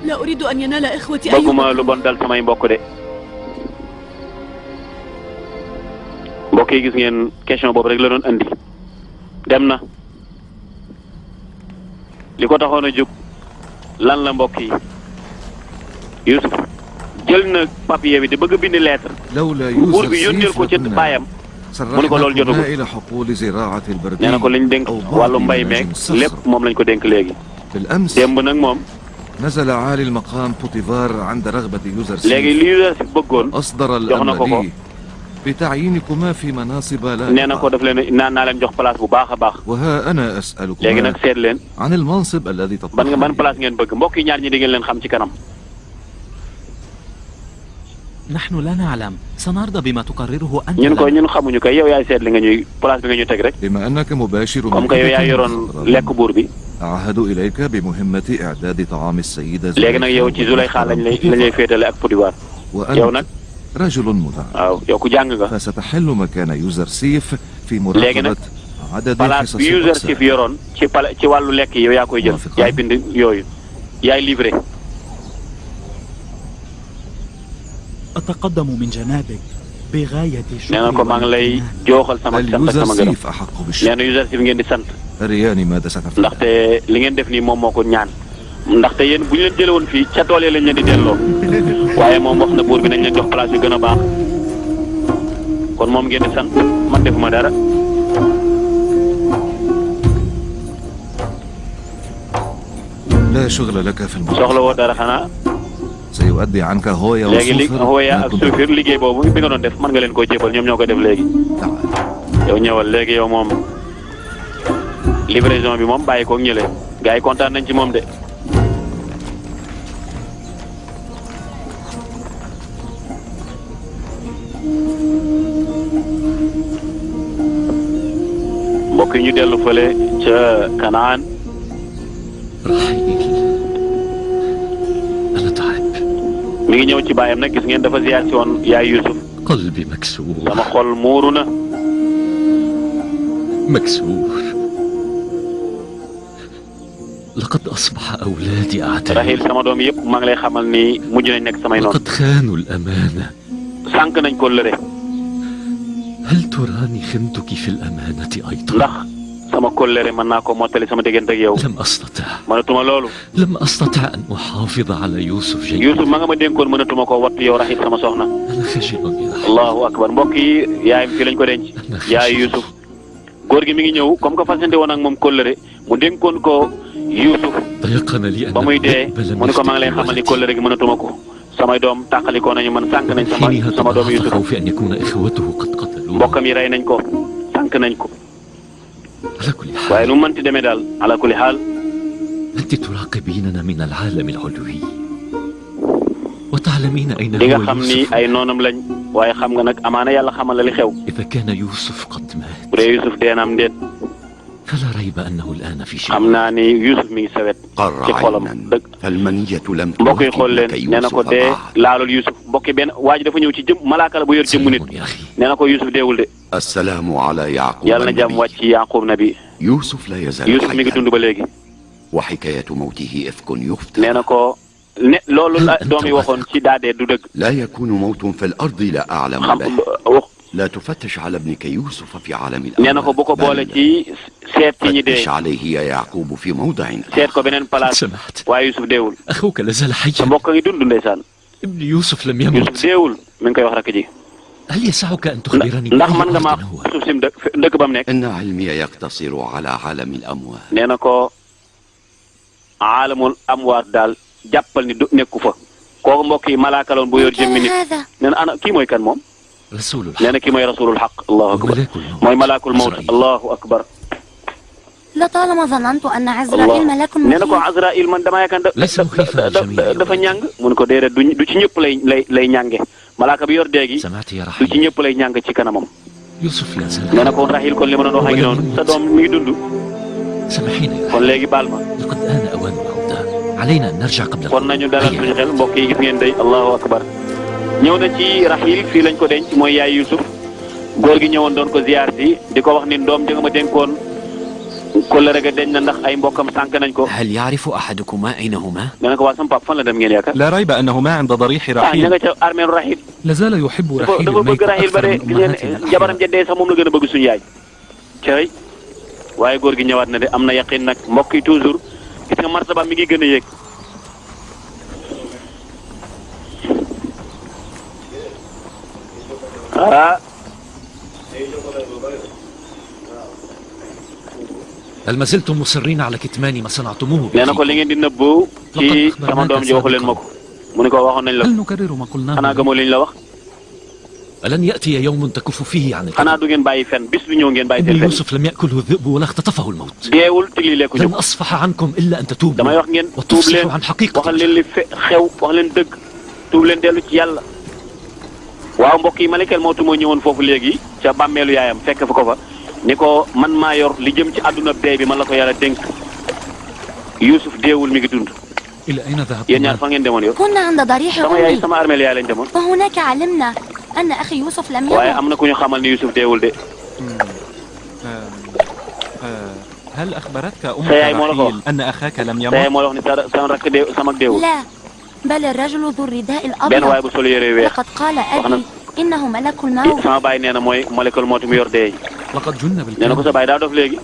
لا أريد أن ينال إخوتي bëgguma أيوب. lu bon dal samay mbokk de. mbokk yi gis ngeen question boobu rek la doon andi. dem na. li ko taxoon a jóg lan la mbokk yi. Yuusuf jël na papier bi di bëgg a bind lettre. لولا buur bi يوسف yónneel ko ci baayam. mu ne ko loolu jotagul. سرحنا إلى حقول زراعة البردي nee na ko liñ dénk أو wàllu بعض mbay مناجم meeg الصخر. lépp moom lañ ko dénk léegi. بالأمس démb nag moom نزل عالي المقام بوتيفار عند رغبة يوزر léegi سيف li Yuusuf bëggoon أصدر jox na ko ko. الأمر لي بتعيينكما في مناصب nee na ko لا daf leen naa leen jox place bu baax a baax. وها أنا léegi أسألكما nag seet leen عن المنصب الذي ban تطلبون place ngeen bëgg mbokk yi ñaar ñi di ngeen leen xam ci kanam. نحن لا نعلم سنرضى بما تقرره أنت ñun ko لنا. ñun xamuñu ko yow yaay seet li nga ñuy place bi nga ñu teg rek. بما أنك مباشر comme que yow yaa yoroon lekk buur bi. أعهد إليك بمهمة إعداد طعام السيدة léegi nag yow ci Zuleyxa lañ lay féetale ak Potifar. yow وأنت nag رجل مدرب waaw yow ku jàng nga. فستحل مكان يوزر سيف في léegi nag مراقبة عدد place حصص bi Yuusuf الرؤساء. yoroon ci wàllu lekk yi yow yaa koy jël. Waaw, yaay bind yooyu yaay livré. أتقدم من جنابك بغاية nee na ko الشكر maa ngi lay والامتنان. jooxal sama sant ak اليوزر sama ngërëm. سيف أحق nee بالشكر na Yuusuf ngeen di sant. أرياني ماذا ستفعل ndaxte li ngeen def nii moom moo ko ñaan. ndaxte yéen bu ñu leen jëlee woon fii ca tool yi lañ leen di delloo. waaye moom wax na buur bi nañ leen jox place yu gën a baax. kon moom ngeen di sant man defuma dara. لا شغل لك في soxla الموضوع woo dara xanaa. سيؤدي عنك هويا léegi li وصوفر Hooya ما ak كنت Suufir liggéey boobu bi nga doon def mën nga leen koo jébal ñoom ñoo koy def léegi. تعال. yow ñëwal léegi yow moom livraison bi moom bàyyi koog ñële gars yi kontaan nañ ci moom de. mbokk yi ñu dellu fële ca Kanaan. رحيل أنا تعب mi ngi ñëw ci baayam nag gis ngeen dafa ziyaar si woon yaay Yuusuf. قلبي مكسور sama xol muuru na. مكسور لقد أصبح أولادي Rahil أعتاب sama doom yëpp maa ngi lay xamal ni mujj nañ nekk samay noonu. لقد خانوا الأمانة sànq nañ ko lëre. هل تراني خنتك في الأمانة أيضا؟ ndax sama kóllëre mën naa ko mottali sama diggante ak yow. لم أستطع mënatuma loolu. لم أستطع أن أحافظ على يوسف جيدا. Yuusuf ma nga ma dénkoon mënatuma koo wattu yow Rahil sama soxna. أنا خجل يا رحيل. allahu akbar mbokk yi yaayam fii lañ ko denc. yaay Yuusuf. góor gi mi ngi ñëw comme que fasante woon ak moom kóllëre mu dénkoon ko Yuusuf ضيقنا لي أن ba muy dee الذئب لم mu ne ko maa ngi lay xamal ni يفتك kóllëre gi mënatuma ko. samay doom tàqalikoo nañu man sànq nañ حينها sama doom تضاعف Yuusuf. خوف أن يكون إخوته قد قتلوه. mbokkam yi rey nañ ko sànq nañ ko. على كل waaye حال nu mu mënti demee daal ala kulli xaal. أنت تراقبيننا من العالم العلوي وتعلمين أين li nga هو xam ni يوسف. ay noonam lañ waaye xam nga nag amaana yàlla xamal la li xew. إذا كان يوسف قد مات bu dee Yuusuf dee na am ndéet فلا ريب أنه الآن في شيء. xam naa ni Yuusuf mi ngi sawet ci xolam dëgg. فالمنية لم mbokk yi xool leen تمكن nee na ko يوسف dee بعد. laalul Yuusuf mbokk yi benn waa ji dafa ñëw ci jëm malaaka la bu yor jëmmu nit. سلام يا أخي. nee na ko Yuusuf deewul de. السلام على يعقوب yàlla na jàmm النبي. wàcc ci Yaaqub nabi. يوسف لا يزال Yuusuf mi ngi حيا dund ba léegi. وحكاية موته إفك nee يفترى. na ko ne loolu la doom yi waxoon ci daa dee du dëgg. لا يكون موت في الأرض لا أعلم xam به. wax لا تفتش على ابنك يوسف في عالم nee na ko bu ko boole بل ci seet ci ñi dee فتش عليه يا يعقوب في موضع seet ko beneen place سمحت waaye Yuusuf deewul. أخوك لازال sa حيا. mbokk ngi dund ndeysaan. ابن يوسف لم Yuusuf يمت. deewul mi ngi koy wax rakk ji. هل يسعك أن تخبرني ndax بأي mën nga maa أرض هو؟ suuf si mu dëkk ba mu nekk. إن علمي يقتصر على عالم الأموات. nee na ko aalamul amwaat daal jàppal ni du nekku fa kooku mbokk yi malaaka loon bu yor jëmmi nit nee na ana kii mooy kan moom nee na kii mooy rasulul xaq allahu akbar mooy malaakul mawt allahu akbar لطالما ظننت أن عزرائيل ملك nee na ko Azraïl man damaa yaakaar dafa ñàng mu ne ko déedéet du ci ñëpp lay ñànge malaaka bi yor déegi du ci ñëpp lay ñàng ci kanamam nee na ko Rahil kon li ma doon wax ak noonu sa doom mi ngi dund kon léegi baal ma kon nañu dalal suñu xel mbokk yi gis ngeen day allahu akbar ñëw na ci Rahil fii lañ ko denc mooy yaay Yusuf góor gi ñëwoon doon ko ziyaar si di ko wax ni doom ja nga ma dénkoon kóllëre ga deñ na ndax ay mbokkam sànk nañ ko. هل يعرف أحدكما أين هما؟ nee na ko waa sama papa fan la dem ngeen yaakaar. لا ريب أنهما عند ضريح رحيل. ña nga ca armeelu Rahil. لا زال يحب رحيل dafa bëgg Rahil ba de gis ngeen jabaram ja dee sax moom la gën a bëgg suñu yaay. cey waaye góor gi ñëwaat na de am na yaqin nag mbokk yi toujours gis nga martaba mi ngi gën a yéeg. ah. هل ما زلتم مصرين على كتمان ما صنعتموه nee na ko li ngeen di nëbbu ci sama doom ji waxu leen ma ko mu ne ko waxoon nañ la هل نكرر ما قلناه؟ xanaa gëmoo liñ la wax ألن يأتي يوم تكف فيه عن الكذب؟ xanaa du ngeen bàyyi fen bis bi ñëw ngeen bàyyi ابن seen fen يوسف لم يأكله الذئب ولا اختطفه الموت. deewul tigli lekku لن أصفح عنكم إلا أن تتوبوا damay wax ngeen tuub وتفصحوا leen عن حقيقة waxal leen li xew wax leen dëgg tuub leen dellu ci yàlla waaw mbokk yi Malikal Mawt moo ñëwoon foofu léegi ca bàmmeelu yaayam fekk fa ko fa ni ko man maa yor li jëm ci àdduna dee bi man la ko yàlla dénk Yusuf deewul mi ngi dund. إلى أين ذهبت؟ yéen ñaar fa ngeen demoon yow. كنا عند ضريح sama yaay أمي sama armeel yaay lañ demoon. وهناك علمنا أن أخي يوسف لم waaye يمت. am na ku ñu xamal ni Yusuf deewul de. هل أخبرتك أمك sa yaay moo la ko wax رحيل أن أخاك لم sa yaay يمت؟ moo la wax ni sa rakk dee sama deewul. لا بل الرجل ذو الرداء benn waay الأبيض bu solo yére weex. لقد قال أبي إنه ملك الموت. sama baay nee na mooy Malikal Mawt mu yor dee. لقد جن nee na ko sa baay daa dof léegi.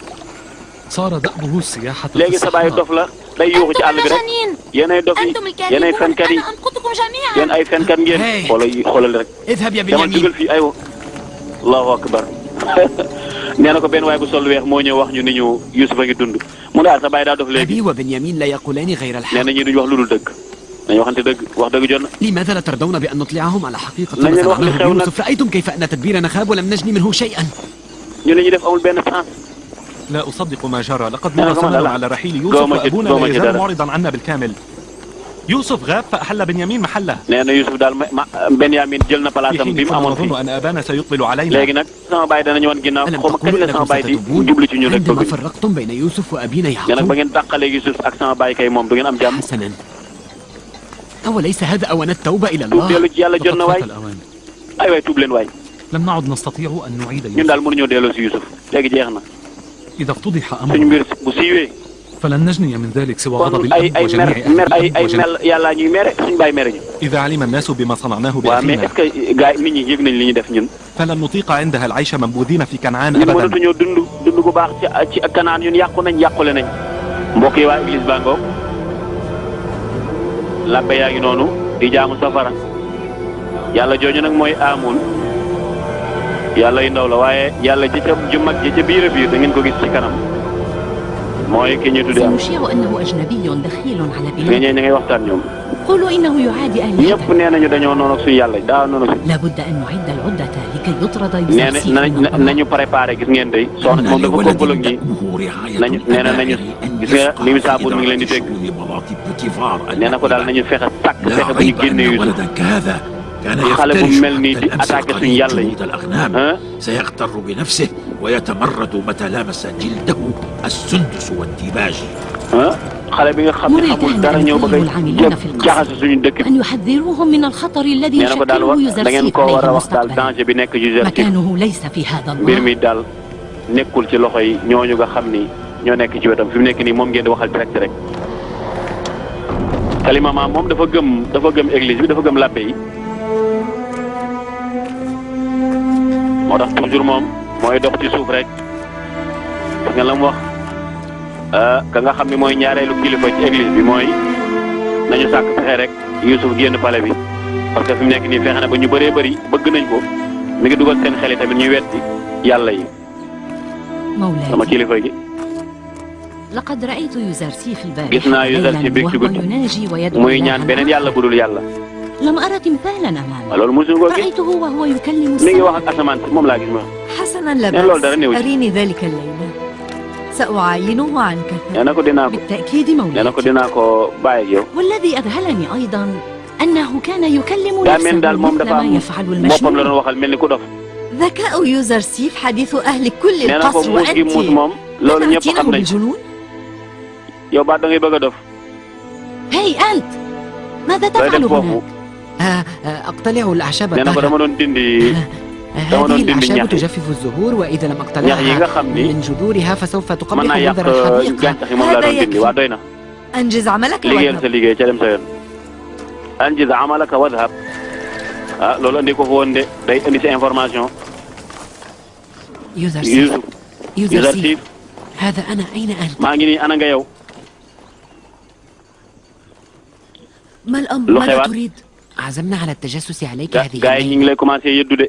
صار دأبه السياحة في léegi sa baay الصحراء. dof la day yuuxu ci àll bi rek. مجانين yéenay dof yi أنتم yéenay الكاذبون fenkat yi أنا أنقذكم جميعا. yéen ay fenkat ngeen. Hey. xoolal rek. اذهب يا demal بنيامين. dugal fii aywa allahu akbar nee na ko benn waay bu sol weex moo ñëw wax ñu ni ñu Yusuf a ngi dund mu daal sa baay daa dof léegi أبي وبنيامين لا يقولان غير nee الحق. na ñi duñ wax lu dul dëgg nañu waxante dëgg wax dëgg jot na لماذا لا ترضون بأن نطلعهم على حقيقة لن ما يروح صنعناه لخيونا. بيوسف؟ رأيتم كيف أن تدبيرنا خاب ولم نجني منه شيئا. ñu ne ñu def amul benn sens لا أصدق ما جرى. لقد أنا مضى كمان زمن لا. على رحيل قوم يوسف جد- وأبونا قوم لا يزال جدارا. معرضا عنا بالكامل. يوسف غاب فأحل بنيامين محله nee na Yusuf daal Benyamin jël na في palaasam bi حين mu كنا amoon نظن fii أن أبانا سيقبل علينا. léegi nag sama baay danañu woon ginnaaw ألم xaw ma kañ تقولوا la sama أنكم baay di ستتوبون jublu ci ñu rek عندما bëgg فرقتم بين يوسف وأبينا nee nag ba يعقوب؟ ngeen tàqalee Yusuf ak sama baay kay moom du ngeen am jàmm حسنا، أوليس هذا أوان التوبة إلى tuub الله؟ dellu ci yàlla jot لقد na فات waay الأوان. ay waay tuub leen waay لم نعد نستطيع أن نعيد ñun يوسف. daal mënuñoo delloo si Yusuf léegi jeex na إذا افتضح suñu أمر mbir bu siiwee فلن نجني من ذلك سوى غضب kon ay الأب ay وجميع mer أهل mer ay الأب ay وجميع. mel yàllaa ñuy mere suñu baay mere ñu إذا علم الناس بما صنعناه waaw mais بأخينا est-ce que gars yi nit ñi yëg nañ li ñu def ñun فلن نطيق عندها العيش منبوذين في كنعان ñun أبدا. mënatuñoo dund gu baax ci Kanaan ñun yàqu nañ yàqule nañ mbokk yi waa église baa ngoog labbe yaa ngi noonu di jaamu safara yàlla jooju nag mooy Amun yàlla yu ndaw la waaye yàlla ji ca ju mag ji ca biir a biir da ngeen ko gis ci kanam mooy ki ñuy tuddee am سنشيع أنه أجنبي دخيل على nga بلاد. ñëw ña ngay waxtaan ñoom قولوا إنه يعادي ñëpp أهلنا. nee nañu dañoo noonu ak suñu yàlla daa noonu suñu لابد أن نعد العدة لكي يطرد nee يوسف na من القضاء. nañu préparé gis ngeen day soxna moom dafa kompal ak ñi nañu nee na nañu gis nga li mu saabur mi ngi leen di dégg nee na ko daal nañu fexe sàkk fexe bu ñu génnee Yusuf xale bu mel nii di attaqué suñu yàlla yi ah سيغتر بنفسه ويتمرد متى لامس جلده السندس والديباج. ah xale bi nga xam ne xamul dara ñëw bëgg a jaxase suñu dëkk bi أن يحذروهم من الخطر الذي nee na ko daal يشكله da ngeen يوزرسيف koo war عليه a wax daal مستقبلا. danger bi nekk Yuzarsif مكانه ليس في هذا mbir الله. mi daal nekkul ci loxo yi ñooñu nga xam ni ñoo nekk ci wetam fi mu nekk nii moom ngeen di waxal direct rek. Kalimama moom dafa gëm église bi dafa gëm labbe yi moo tax toujours moom mooy dox ci suuf rek gis nga la mu wax ka nga xam ni mooy ñaareelu kilifa ci église bi mooy nañu sàkk fexe rek Yusuf génn palais bi parce que fi mu nekk nii fexe na ba ñu bëree bëri bëgg nañ ko mi ngi dugal seen xel yi tamit ñuy weddi yàlla yi sama مولاي kilifa gi لقد رأيت يوزرسيف gis naa Yuzarsif bi ci guddi muy ñaan beneen yàlla bu dul yàlla. لم أرى تمثالا أمامي. loolu mosuñu ko gis. رأيته وهو يكلم mi ngi wax ak asamaan si moom laa gis ma. حسنا لا بأس أريني ذلك الليلة سأعاينه عنك. nee na ko dinaa ko بالتأكيد مولاي. nee na ko dinaa ko bàyyi ak yow. والذي أذهلني أيضا أنه كان يكلم daa mel daal moom نفسه dafa مثل am ما يفعل boppam la المجنون. doon waxal mel ni ku dof. ذكاء يوزرسيف حديث أهل كل nee na ko القصر muus gi muus moom loolu ñëpp xam nañ بالجنون. yow ba da ngay bëgg a dof. هاي أنت ماذا تفعل هناك؟ أقتلع الأعشاب nee na ko dama doon dindi هذه الأعشاب تجفف الزهور وإذا لم أقتلعها من جذورها فسوف تقبح منظر الحديقة. هذا يكفي. أنجز عملك واذهب. أنجز عملك واذهب. loolu andi ko fa woon de day indi sa information. يوزرسيف هذا أنا أين أنت؟ maa ngi nii ana nga yow. ما الأمر؟ ماذا تريد؟ عزمنا على التجسس عليك هذه gaa yi ñu ngi lay commencé yëddu de.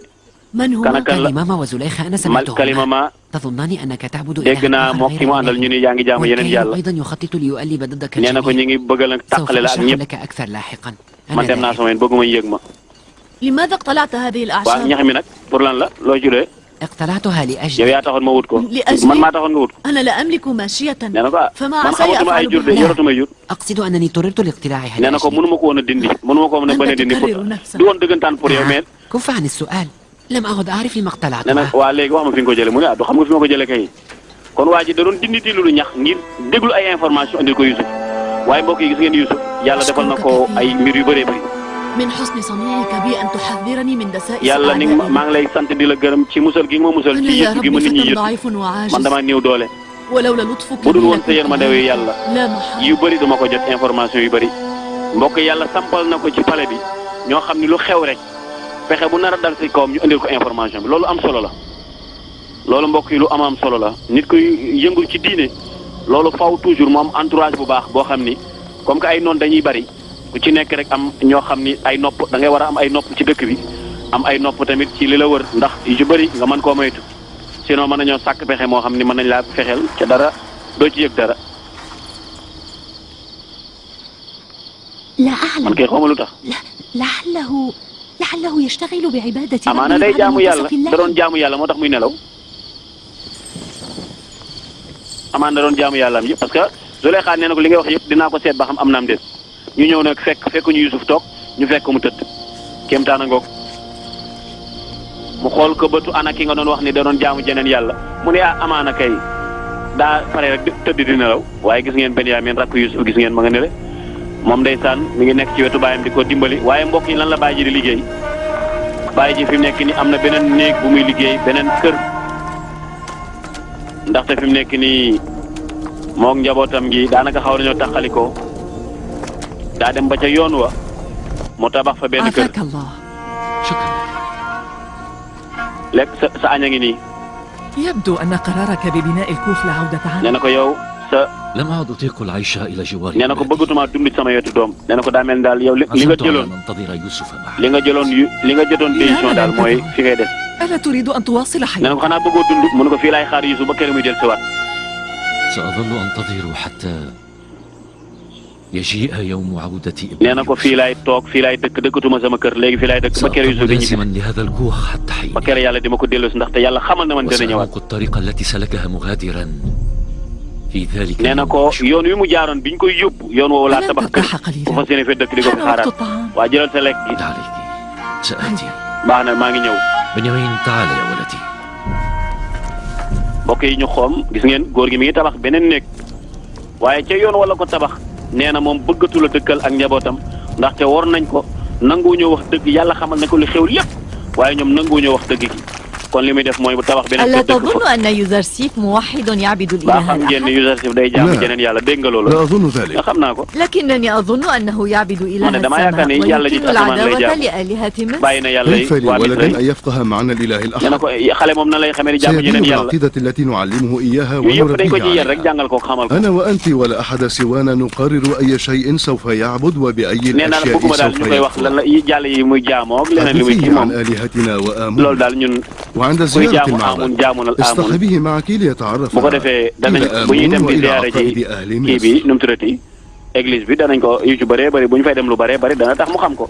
من هو؟ كلماما وزليخة أنا سمعتهما. كلماما تظنان أنك تعبد dégg naa moom ki mu àndal ñu ni yaa ngi jaamu yeneen yàlla. أيضا يخطط ليؤلب ضدك nee na ko ñu ngi bëgg la tàqale la ak سوف أشرح ñëpp. لك أكثر لاحقا. man dem naa sama yoon bëgguma yëg ma. لماذا اقتلعت هذه waaw الأعشاب؟ ñax mi nag pour lan la loo juree. اقتلعتها yow لأجل yaa taxoon ma wut ko. لأجل man maa taxoon nga wut ko. أنا لا أملك ماشية nee na ko فما man عسى xamatuma ay أفعل jur de بها. yoratuma jur. أقصد أنني اضطررت لاقتلاعها nee na ko لأجلي. mënuma ko woon a dindi mënuma ko woon a bañ a dindi تكرر نفسك. du woon dëggantaan pour yow mais. كف عن السؤال. لم أعد أعرف لما nee na اقتلعتها. waa léegi wax ma fi nga ko jëlee mu ne ah du xam nga fi ma ko jëlee kay. kon waa ji da doon dindi lu ñax ngir déglu ay information andil ko Youssouf waaye mbokk yi gis ngeen Youssouf yàlla defal na ko ay mbir yu bëree bëri. من حسن صنيعك بي أن تحذرني من دسائس yàlla ni maa ngi lay sant di la gërëm ci musal gi nga ma musal أنا ci يا yëpp gi ma رب nit ñi فتى yëpp ضعيف man وعاجز damaa néew doole. ولولا لطفك bu dul بي woon sa yërmande wi yàlla لا محال. yu bëri duma ko jot information yu bëri. mbokk yàlla sampal na ko ci palais bi ñoo xam ni lu xew rek fexe bu nar a dal si kawam ñu indil ko information bi loolu am solo la. loolu mbokk yi lu am solo la nit koy yëngul ci diine loolu faw toujours mu am entourage bu baax boo xam ni comme que ay noon dañuy bëri ku ci nekk rek am ñoo xam ni ay nopp da ngay war a am ay nopp ci dëkk bi am ay nopp tamit ci li la wër ndax yu ci bëri nga mën koo moytu sinon mën nañoo sàkk pexe moo xam ni mën nañ laa fexeel ca dara doo ci yëg dara. لا أعلم. man kay xawma lu tax. لعله يشتغل بعبادة amaana day jaamu yàlla da doon jaamu yàlla moo tax muy nelaw. amaana da doon jaamu yàlla am yëpp parce que Zuleyxa nee na ko li ngay wax yëpp dinaa ko seet ba xam am naam déet ñu ñëw nag fekk ñu Youssouf toog ñu fekk mu tëdd kéemtaan a ngoog mu xool ko bëtu ana ki nga doon wax ni da doon jaamu jeneen yàlla mu ne ah amaana kay daa pare rek tëdd di nelaw waaye gis ngeen Benyamin rakk Youssouf gis ngeen ma nga nele moom ndeysaan mi ngi nekk ci wetu baayam di ko dimbali waaye mbokk yi lan la bàyyi ji di liggéey bàyyi ji fi mu nekk ni am na beneen néeg bu muy liggéey beneen kër ndaxte fi mu nekk nii moog njabootam gi daanaka xaw nañoo taxalikoo daa dem ba ca yoon wa mu tabax fa benn kër lekk sa añ a ngi nii. يبدو أن قرارك ببناء الكوخ لا عودة عنه. nee na ko yow sa. لم أعد أطيق العيش إلى جواري. nee na ko bëggatuma dund sama wetu doom. nee na ko daa mel daal yow li nga jëloon li nga jotoon décision daal mooy fi ngay des. ألا تريد أن تواصل nee حياتك؟ na ko xanaa bëggoo dund mu ne ko fii laay xaar Youssouf ba kër muy dellusiwaat. سأظل أنتظر حتى يجيء يوم عودتي. nee na ko fii laay toog fii laay dëkk dëkkatuma sama kër léegi fii laay dëkk ba kër Youssouf dañuy لازما لهذا الكوخ حتى حين. ba kër yàlla di ma ko delloosi ndaxte yàlla xamal na man dana ñëwaat. وسأعوق الطريق التي سلكها مغادرا في ذلك. nee na ko yoon wi mu jaaroon biñ koy yóbbu yoon woowu laa tabax kër bu fas yéene fee dëkk di ko fi xaaraat waa jëlal sa lekk gi. سآتي. baax na maa ngi ñëw. بنيامين تعال يا ولدي. mbokk yi ñu xoom gis ngeen góor gi mi ngi tabax beneen néeg waaye ca yoon wala ko tabax nee na moom bëggatu la dëkkal ak njabootam ndaxte war nañ ko nanguwuñoo wax dëgg yàlla xamal na ko li xew lépp waaye ñoom nanguwuñoo wax dëgg gi kon li muy def mooy bu tabax beneen ألا تظن أن يوزرسيف موحد يعبد baa الإله xam ngeen ni الأحد؟ Youssouf day jaamu jeneen yàlla dégg nga loolu. لا أظن ذلك. nga xam naa ko. لكنني أظن أنه يعبد إله أنا دما yaakaar ni السماء yàlla ji ويمكن ci asamaan lay العداوة jaamu. لآلهة مصر. bàyyi na yàlla yi كيف waa لولد Misra أن يفقه معنى الإله nee na الأحد؟ ko xale moom na lay xamee ni jaamu سيدين jeneen yàlla بالعقيدة التي نعلمه إياها yooyu yëpp dañ ko ونربيه ci yar rek عليها. jàngal ko xamal ko. أنا وأنت ولا أحد سوانا نقرر أي شيء سوف يعبد وبأي nee naa la الأشياء bëgguma daal سوف ñu koy wax lan يكفر. la yi jàll yi muy jaamoo ak leneen li muy ci حدثيه moom عن آلهتنا loolu وآمون daal ñun وعند زيارة المعبد اصطحبيه معك ليتعرف على آمون وإلى عقائد أهل مصر. église bi danañ ko yu ci bëree bëri bu ñu fay dem lu bëree bëri dana tax mu xam ko.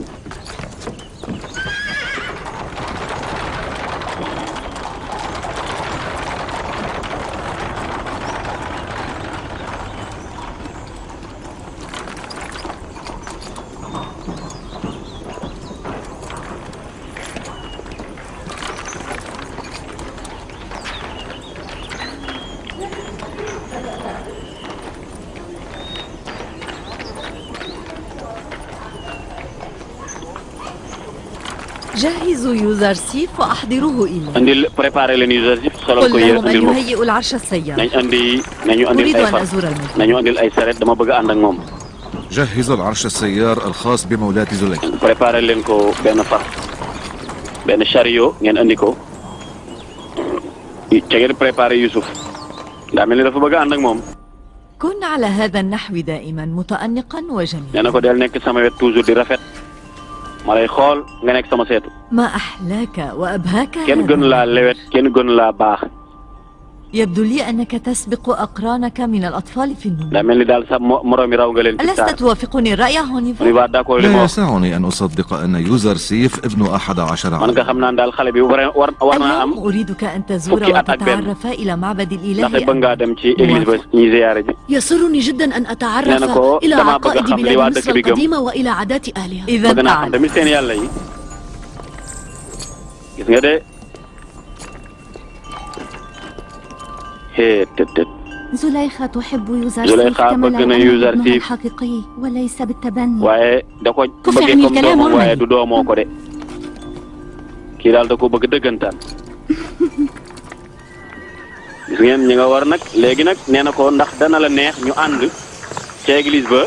جهزوا يوزرسيف وأحضروه إلي. عندي préparer leen Yuzarsif solal ko قل لهم أن يهيئوا العرش السيار. أريد أن أزور المدينة. nañu andil ay saret dama bëgg a ànd ak moom. جهز العرش السيار الخاص بمولاة زليخ. préparer leen ko benn fas benn chariot ngeen andi ko ca ngeen préparer Youssouf daa mel ni dafa bëgg a ànd ak moom. كن على هذا النحو دائما متأنقا وجميلا. nee na ko del nekk sama wet toujours di rafet. ma lay xool nga nekk sama seetu. ما أحلاك وأبهاك. kenn gën laa lewet kenn gën laa baax. يبدو لي أنك تسبق أقرانك من الأطفال في النمو. daa mel ni daal sa moroom yi raw nga leen. ألست توافقني الرأي هونيفر؟ لا يسعني أن أصدق أن يوزرسيف ابن 11 عام. man nga xam naan daal xale bi war naa am. اليوم أريدك أن تزور وتتعرف إلى معبد الإله. ndax bëgg ngaa dem ci église ba ñuy ziyaare ji. يسرني جدا أن أتعرف إلى عقائد بلاد مصر القديمة وإلى عادات أهلها. إذا تعال. tamit seen yàlla yi gis nga de. زليخة تحب يوزرسيف كما لو أنه ابنها الحقيقي وليس بالتبني. waaye da ko bëggee comme doomam waaye du doomoo ko de kii daal da ko bëgg dëggantaan. gis ngeen ñi nga war nag léegi nag nee na ko ndax dana la neex ñu ànd ca église ba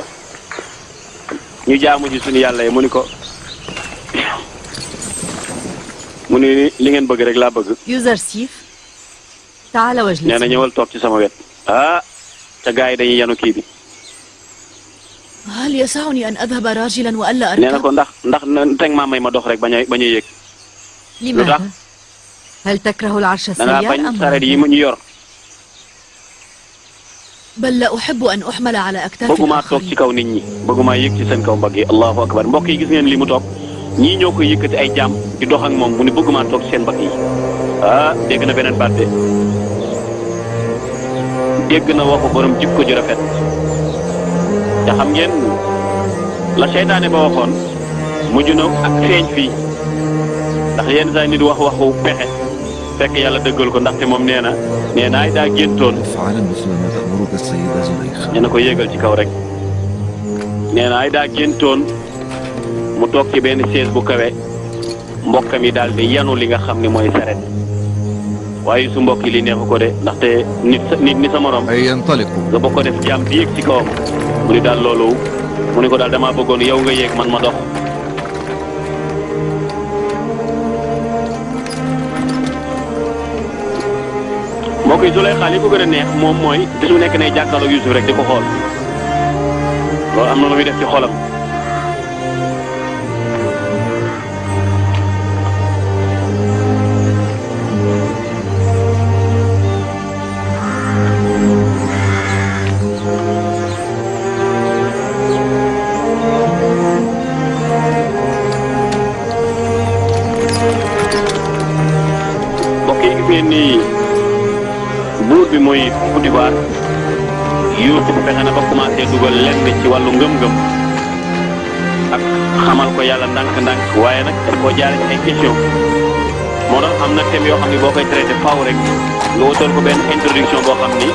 ñu jaamu ji suñu yàlla yi mu ni ko mu ni li ngeen bëgg rek laa bëgg. يوزرسيف تعال واجلس. nee na ñëwal toog ci sama wet. ah ca gars yi dañuy yanu kii bi. هل يسعني أن أذهب راجلا وألا nee na أركب؟ ko ndax teg maa may ma dox rek bañ a yëg. لماذا؟ هل تكره العرش da ngaa السيار bañ أم sareet yi mu ñu yor. بل لا أحب أن أحمل على أكتاف bëgguma toog ci kaw nit ñi bëgguma yëg ci seen kaw mbagg yi allahu akbar mbokk yi gis ngeen li mu toog ñii ñoo koy yëkkati ay jaam di dox ak moom mu ni bëgguma toog ci seen mbagg yi. ah dégg na beneen baat de dégg na waxu borom jikko ju rafet te xam ngeen la seytaane ba waxoon mujj na ak feeñ fii ndax yenn saa nit wax waxu pexe fekk yàlla dëggal ko ndaxte moom nee na ay daa géntoon. nee na ko yéegal ci kaw rek nee na ay daa géntoon mu toog ci benn chaise bu kawe mbokkam yi daal di yanu li nga xam ne mooy saret waaye su mbokk yi li neexu ko de ndaxte nit ni sa morom nga bokk ko def jaam di yéeg ci kawam mu ni daal loolu mu ni ko daal damaa bëggoon yow nga yéeg man ma dox. mbokk yi Zuleyxa li ko gën a neex moom mooy bisu nekk ne jàkkaarloog Yuusuf rek di ko xool loolu am na lu muy def ci xolam. mbokk yi gis ngeen ni buur bi mooy Potifar Yuusuf fexe na ba commencé dugal lenn ci wàllu ngëm-ngëm ak xamal ko yàlla ndànk-ndànk waaye nag daf koo jaare ci ay question moo tax am na thème yoo xam ni boo koy traité faaw rek nga wutal ko benn introduction boo xam ni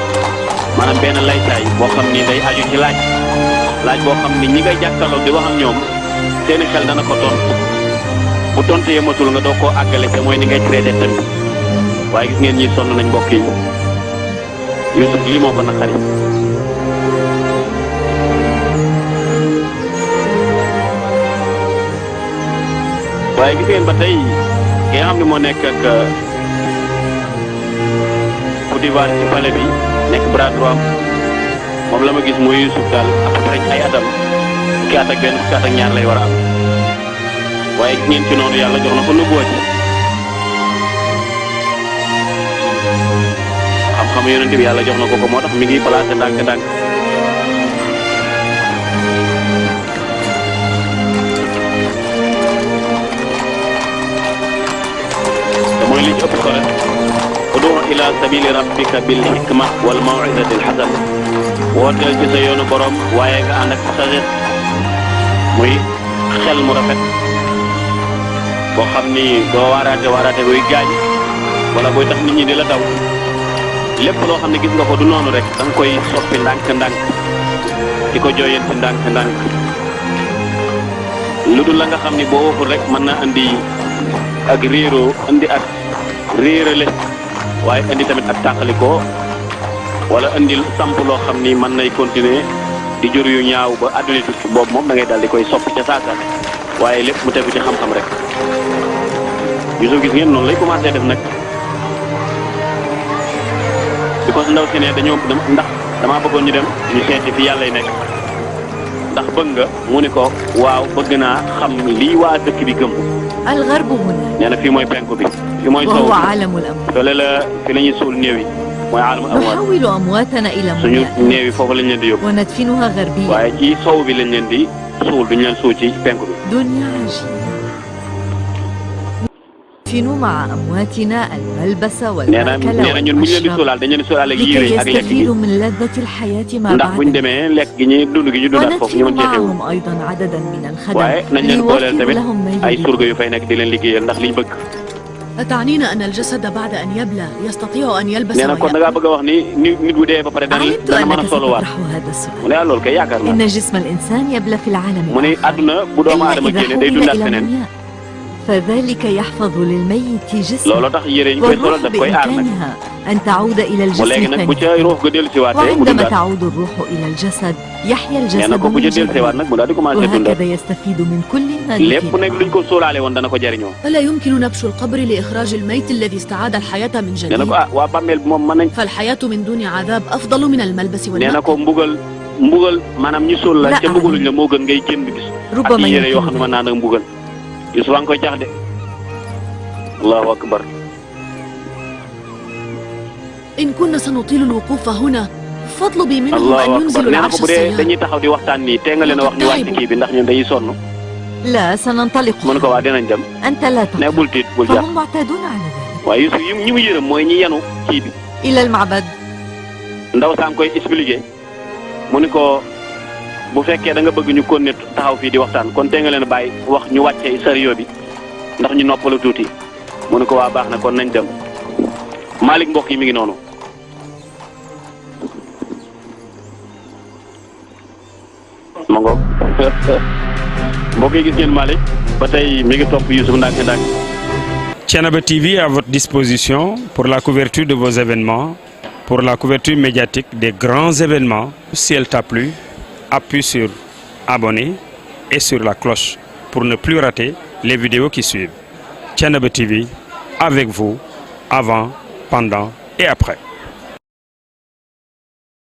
maanaam benn laytaay boo xam ni day aju ci laaj boo xam ni ñi ngay jàkkaarloo di wax ak ñoom seeni xel dana ko tontu bu tontu yematul nga doo koo àggale te mooy ni ngay traité thème bi waaye gis ngeen ñi sonn nañ mbokk yi Yuusuf lii moo ko naqari waaye gis ngeen ba tey ki nga xam ne moo nekk ak Potifar ci palais bi nekk bras droit moom la ma gis mooy Yuusuf daal à peu près ay atam fukki at ak benn fukki at ak ñaar lay war a am waaye gis ngeen ci noonu yàlla jox na ko nubuwa ci xam-xam yonent bi yàlla jox na ko ko moo tax mi ngi placé ndànk-ndànk te mooy li ci ëpp solo udu ila sabili rabbika bil hikma wal maw'izati al hasana wooteel ci sa yoonu borom waaye nga ànd ak sagesse muy xel mu rafet boo xam ni doo waaraate buy gaañ wala booy tax nit ñi di la daw lépp loo xam ne gis nga ko du noonu rek da nga koy soppi ndànk-ndànk di ko jooyanti ndànk-ndànk lu dul la nga xam ni boo waxul rek mën na andi ak réeroo andi ak réerale waaye andi tamit ak tàqalikoo wala andi samp loo xam ni mën nay continuer di jur yu ñaaw ba àdduna tukki boobu moom da ngay daal di koy soppi ca saasa waaye lépp mu tegu ci xam-xam rek gis ngeen noonu lay commencé def nag because ndaw si ne dañoo ndax damaa bëggoon ñu dem ñu seeti fi yàlla yi nekk ndax bëgg nga mu ni ko waaw bëgg naa xam lii waa dëkk bi gëm الغرب هنا nee na fii mooy penku bi fii mooy sow وهو عالم الأموات fële la fi la ñuy suul néew yi mooy aalamul amwaat نحول أمواتنا إلى suñu منى néew yi foofu lañ leen di yóbbu وندفنها غربيا waaye ci sow bi lañ leen di suul duñ leen suul ci penku bi دنيا عجيبة ندفن مع أمواتنا الملبس nee na ñun bu ñu leen di suulaal dañ leen di suulaal ak yére لكي ak lekk gi يستفيدوا من لذة الحياة ما ndax buñ بعد demee lekk gi ñuy dund gi ñu dundaat foofu ñu mën cee xew وندفن معهم أيضا عددا من waaye الخدم nañ leen booleel ليوفروا tamit لهم ما ay surga يريدون yu fay nekk di leen liggéeyal ndax liñ bëgg أتعنين أن الجسد بعد أن يبلى يستطيع أن يلبس nee na kon da ngaa bëgg a wax ni nit bu dee ba pare dana علمت mën a أنك soluwaat ستطرح هذا السؤال mu ne loolu kay yaakaar naa إن جسم الإنسان يبلى في العالم mu ne àdduna bu doomu إلا aadama إذا génne day حول dundaat إلى feneen منيا فذلك يحفظ للميت looloo جسمه tax yére yi ñu koy solal والروح daf koy aar nag بإمكانها أن تعود إلى mu léegi الجسم nag bu ca ثانية ruux ga dellu siwaatee mu وعندما dundaat تعود الروح إلى الجسد يحيا nee na الجسد ko bu من ca dellu siwaat جديد nag mu daal di commencé dundaat وهكذا يستفيد من كل ما lépp nag ذكر luñ ko sóolaale woon dana ko jariñoo ألا يمكن نبش القبر لإخراج الميت الذي استعاد الحياة من nee na جديد ko ah waa bàmmeel bi moom mën nañ فالحياة من دون عذاب أفضل من الملبس nee na والمأكل ko mbugal maanaam ñu suul la La ca mbugaluñ la moo gën ngay génn bis ak ربما yére yoo xam ne يمكن mën naa nag mbugal Yuusuf a ngi koy jax de allahu akbar إن كنا سنطيل الوقوف هنا فاطلبي منهم allahu أن akbar ينزلوا nee na العرش ko bu dee السيار dañuy taxaw di waxtaan nii tee nga leen a wax ñu wàcc kii bi ndax ñun dañuy sonn لا سننطلق mu ne ko waa dinañ dem أنت لا ne تقلق bul tiit bul jax فهم معتادون على ذلك waaye Yuusuf ñi mu yërëm mooy ñi yenu kii bi إلى المعبد ndaw saa ngi koy expliqué mu ni ko bu fekkee da nga bëgg ñu kon ne taxaw fii di waxtaan kon tee nga leen a bàyyi wax ñu wàccee sariyo bi ndax ñu noppalu tuuti mu ne ko waa baax na kon nañ dem Malick mbokk yi mi ngi noonu ma ngoog mbokk yi gis ngeen Malick ba tey mi ngi topp Youssouf ndànk-ndànk. Thiénaba TV à votre disposition pour la couverture de vos événements, pour la couverture médiatique des grands événements. Si elle t'a plu, appuie sur abonner et sur la cloche pour ne plus rater les vidéos qui suivent. Thiénaba TV avec vous avant, pendant et après.